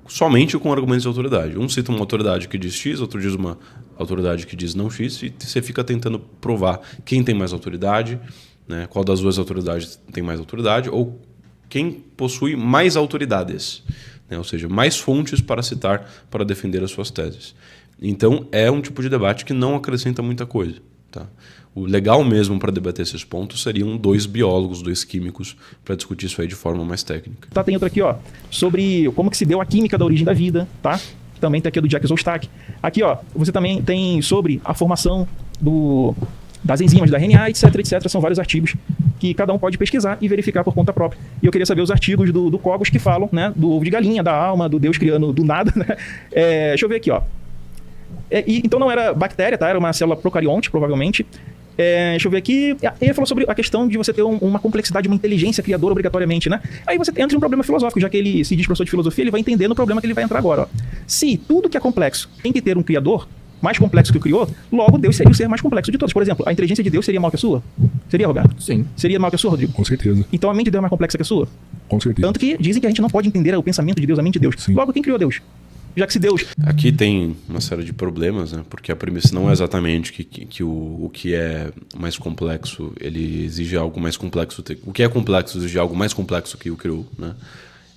somente com argumentos de autoridade. Um cita uma autoridade que diz X, outro diz uma autoridade que diz não X, e você fica tentando provar quem tem mais autoridade, né? Qual das duas autoridades tem mais autoridade, ou quem possui mais autoridades, né? Ou seja, mais fontes para citar para defender as suas teses. Então, é um tipo de debate que não acrescenta muita coisa, tá? O legal mesmo para debater esses pontos seriam 2 biólogos, 2 químicos, para discutir isso aí de forma mais técnica. Tá, tem outro aqui, ó, sobre como que se deu a química da origem da vida, tá? Também tem aqui do Jack Szostak. Aqui, ó, você também tem sobre a formação das enzimas, da RNA, etc, etc. São vários artigos que cada um pode pesquisar e verificar por conta própria. E eu queria saber os artigos do Cogos que falam, né, do ovo de galinha, da alma, do Deus criando do nada, né? Deixa eu ver aqui, ó. Então não era bactéria, tá? Era uma célula procarionte, provavelmente. Deixa eu ver aqui. Ele falou sobre a questão de você ter uma complexidade, uma inteligência criadora obrigatoriamente, né? Aí você entra em um problema filosófico, já que ele se diz professor de filosofia, ele vai entender no problema que ele vai entrar agora, ó. Se tudo que é complexo tem que ter um criador mais complexo que o criou, logo Deus seria o ser mais complexo de todos. Por exemplo, a inteligência de Deus seria maior que a sua? Seria, Roberto? Sim. Seria maior que a sua, Rodrigo? Com certeza. Então a mente de Deus é mais complexa que a sua? Com certeza. Tanto que dizem que a gente não pode entender o pensamento de Deus, a mente de Deus. Sim. Logo, quem criou Deus? Já que se Deus... Aqui tem uma série de problemas, né? Porque a premissa não é exatamente que o que é mais complexo, ele exige algo mais complexo. O que é complexo exige algo mais complexo que o criou, né?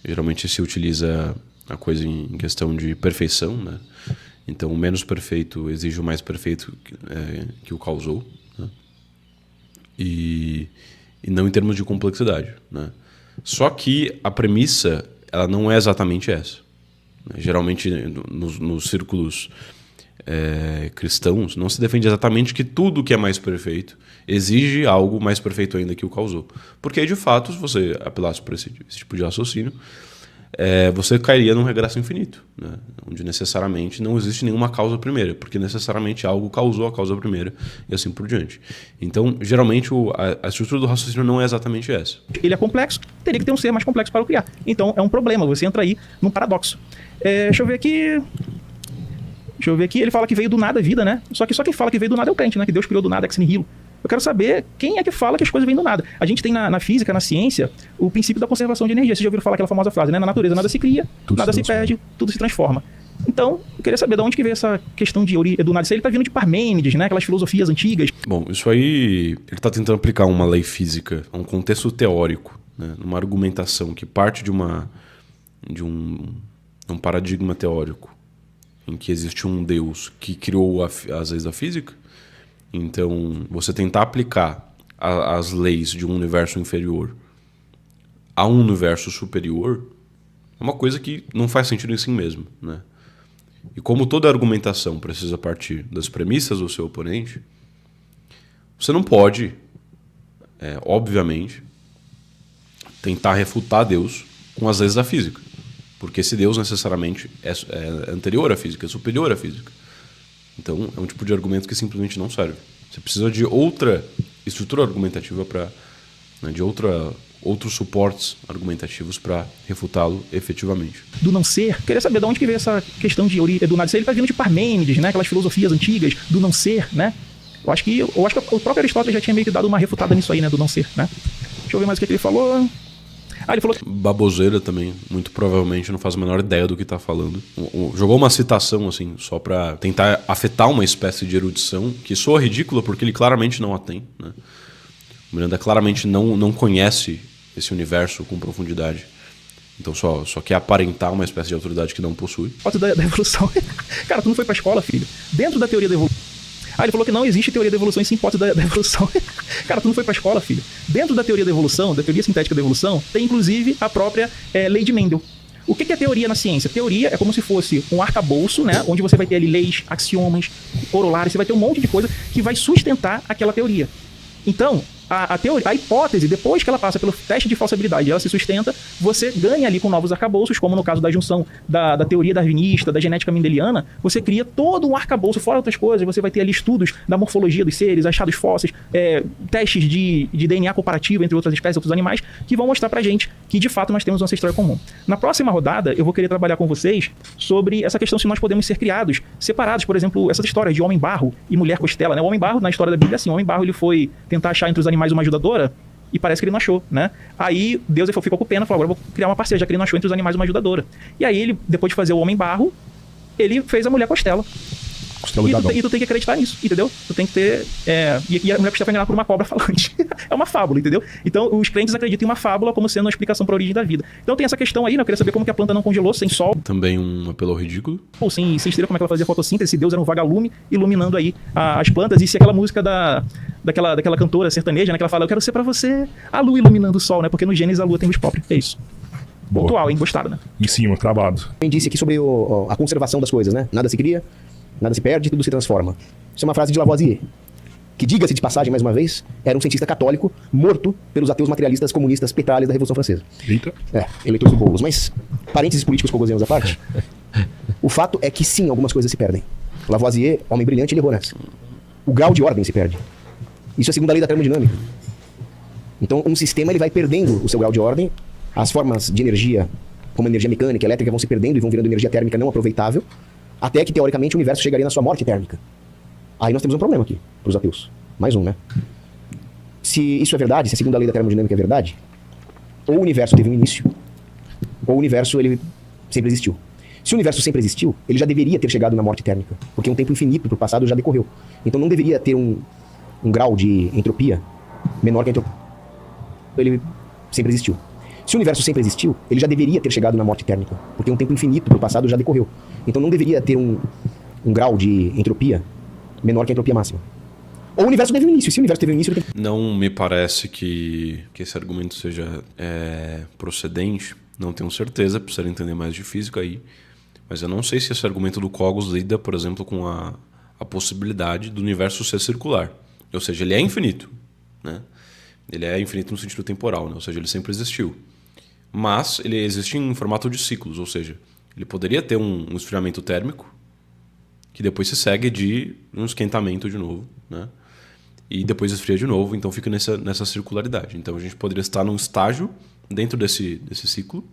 Geralmente se utiliza a coisa em questão de perfeição, né? Então o menos perfeito exige o mais perfeito que o causou, né? E não em termos de complexidade, né? Só que a premissa ela não é exatamente essa. Geralmente nos círculos cristãos não se defende exatamente que tudo que é mais perfeito exige algo mais perfeito ainda que o causou. Porque aí de fato, se você apelasse para esse tipo de raciocínio, você cairia num regresso infinito, né? Onde necessariamente não existe nenhuma causa primeira, porque necessariamente algo causou a causa primeira e assim por diante. Então, geralmente, a estrutura do raciocínio não é exatamente essa. Ele é complexo, teria que ter um ser mais complexo para o criar. Então, é um problema, você entra aí num paradoxo. Deixa eu ver aqui, ele fala que veio do nada a vida, né? Só que só quem fala que veio do nada é o crente, né? Que Deus criou do nada, ex nihilo. Eu quero saber quem é que fala que as coisas vêm do nada. A gente tem na física, na ciência, o princípio da conservação de energia. Vocês já ouviram falar aquela famosa frase, né? Na natureza nada se cria, nada se perde, tudo se transforma. Então, eu queria saber de onde que veio essa questão do nada. Isso aí ele tá vindo de Parmênides, né? Aquelas filosofias antigas. Bom, isso aí ele está tentando aplicar uma lei física a um contexto teórico, né? Numa argumentação que parte de um paradigma teórico em que existe um Deus que criou as leis da física. Então, você tentar aplicar as leis de um universo inferior a um universo superior é uma coisa que não faz sentido em si mesmo, né? E como toda argumentação precisa partir das premissas do seu oponente, você não pode, obviamente, tentar refutar Deus com as leis da física. Porque esse Deus necessariamente é anterior à física, é superior à física. Então é um tipo de argumento que simplesmente não serve. Você precisa de outra estrutura argumentativa de outros suportes argumentativos para refutá-lo efetivamente. Do não ser, queria saber de onde que veio essa questão de do nada ser. Ele está vindo de Parmênides, né? Aquelas filosofias antigas do não ser, né? Eu acho que o próprio Aristóteles já tinha meio que dado uma refutada nisso aí, né? Do não ser, né? Deixa eu ver mais o que ele falou. Ele falou que... Baboseira também, muito provavelmente não faz a menor ideia do que está falando. Jogou uma citação, assim, só para tentar afetar uma espécie de erudição, que soa ridícula porque ele claramente não a tem, né? O Miranda claramente não conhece esse universo com profundidade. Então só quer aparentar uma espécie de autoridade que não possui. Da evolução. Cara, tu não foi pra escola, filho. Dentro da teoria da evolução... ele falou que não existe teoria da evolução sem hipótese da evolução. Cara, tu não foi pra escola, filho. Dentro da teoria da evolução, da teoria sintética da evolução, tem inclusive a própria lei de Mendel. O que é teoria na ciência? Teoria é como se fosse um arcabouço, né? Onde você vai ter ali leis, axiomas, corolários, você vai ter um monte de coisa que vai sustentar aquela teoria. Então, a hipótese, depois que ela passa pelo teste de falsibilidade e ela se sustenta, você ganha ali com novos arcabouços, como no caso da junção da teoria darwinista, da genética mendeliana, você cria todo um arcabouço, fora outras coisas, você vai ter ali estudos da morfologia dos seres, achados fósseis, testes de DNA comparativo entre outras espécies, outros animais, que vão mostrar pra gente que de fato nós temos uma ancestral comum. Na próxima rodada, eu vou querer trabalhar com vocês sobre essa questão se nós podemos ser criados separados, por exemplo, essas histórias de homem-barro e mulher costela, né? O homem-barro, na história da Bíblia, assim, o homem-barro ele foi tentar achar entre os animais uma ajudadora e parece que ele não achou, né? Aí Deus ficou com pena, falou, agora eu vou criar uma parceira, já que ele não achou entre os animais uma ajudadora. E aí ele, depois de fazer o homem-barro, ele fez a mulher costela. E tu tem que acreditar nisso, entendeu? Tu tem que ter... E a mulher costela foi enganada por uma cobra falante. É uma fábula, entendeu? Então os crentes acreditam em uma fábula como sendo uma explicação para a origem da vida. Então tem essa questão aí, né? Eu queria saber como que a planta não congelou sem sol. Também um apelo ridículo. Ou sem estrela, como é que ela fazia fotossíntese, se Deus era um vagalume iluminando aí as plantas. E se aquela música daquela cantora sertaneja, né? Que ela fala, eu quero ser para você a lua iluminando o sol, né? Porque no Gênesis a lua tem luz própria. É isso. Boa. Pontual, hein? Gostaram, né? Em cima, travado. Quem disse aqui sobre a conservação das coisas, né? Nada se cria, nada se perde, tudo se transforma. Isso é uma frase de Lavoisier, que, diga-se de passagem mais uma vez, era um cientista católico morto pelos ateus materialistas comunistas petralhas da Revolução Francesa. Eita. Eleitores do Boulos. Mas, parênteses políticos cogosianos à parte, o fato é que sim, algumas coisas se perdem. Lavoisier, homem brilhante, ele errou nessa. O grau de ordem se perde. Isso é segundo a lei da termodinâmica. Então, um sistema ele vai perdendo o seu grau de ordem, as formas de energia, como energia mecânica, elétrica, vão se perdendo e vão virando energia térmica não aproveitável, até que, teoricamente, o universo chegaria na sua morte térmica. Aí nós temos um problema aqui, para os ateus. Mais um, né? Se isso é verdade, se a segunda lei da termodinâmica é verdade, ou o universo teve um início, ou o universo ele sempre existiu. Se o universo sempre existiu, ele já deveria ter chegado na morte térmica, porque um tempo infinito para o passado já decorreu. Então não deveria ter um grau de entropia menor que a entropia. Ele sempre existiu. Se o universo sempre existiu, ele já deveria ter chegado na morte térmica, porque um tempo infinito para o passado já decorreu. Então não deveria ter um grau de entropia menor que a entropia máxima. Ou o universo teve um início. Se o universo teve um início... Ele tem... Não me parece que esse argumento seja procedente. Não tenho certeza, precisaria entender mais de física aí. Mas eu não sei se esse argumento do Cogos lida, por exemplo, com a possibilidade do universo ser circular. Ou seja, ele é infinito, né? Ele é infinito no sentido temporal, né? Ou seja, ele sempre existiu. Mas ele existe em formato de ciclos, ou seja, ele poderia ter um esfriamento térmico que depois se segue de um esquentamento de novo, né? E depois esfria de novo, então fica nessa circularidade. Então a gente poderia estar num estágio dentro desse ciclo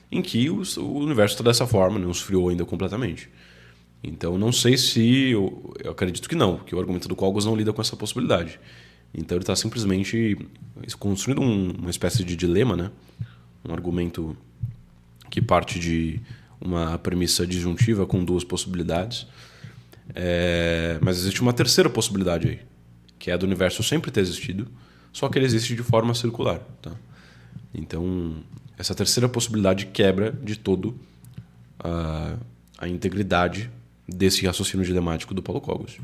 em que o universo está dessa forma, não esfriou ainda completamente. Então não sei se... Eu acredito que não, que o argumento do Cogos não lida com essa possibilidade. Então ele está simplesmente construindo uma espécie de dilema, né? Um argumento que parte de uma premissa disjuntiva com duas possibilidades. Mas existe uma terceira possibilidade aí, que é a do universo sempre ter existido, só que ele existe de forma circular, tá? Então, essa terceira possibilidade quebra de todo a integridade desse raciocínio dilemático do Paulo Cogos.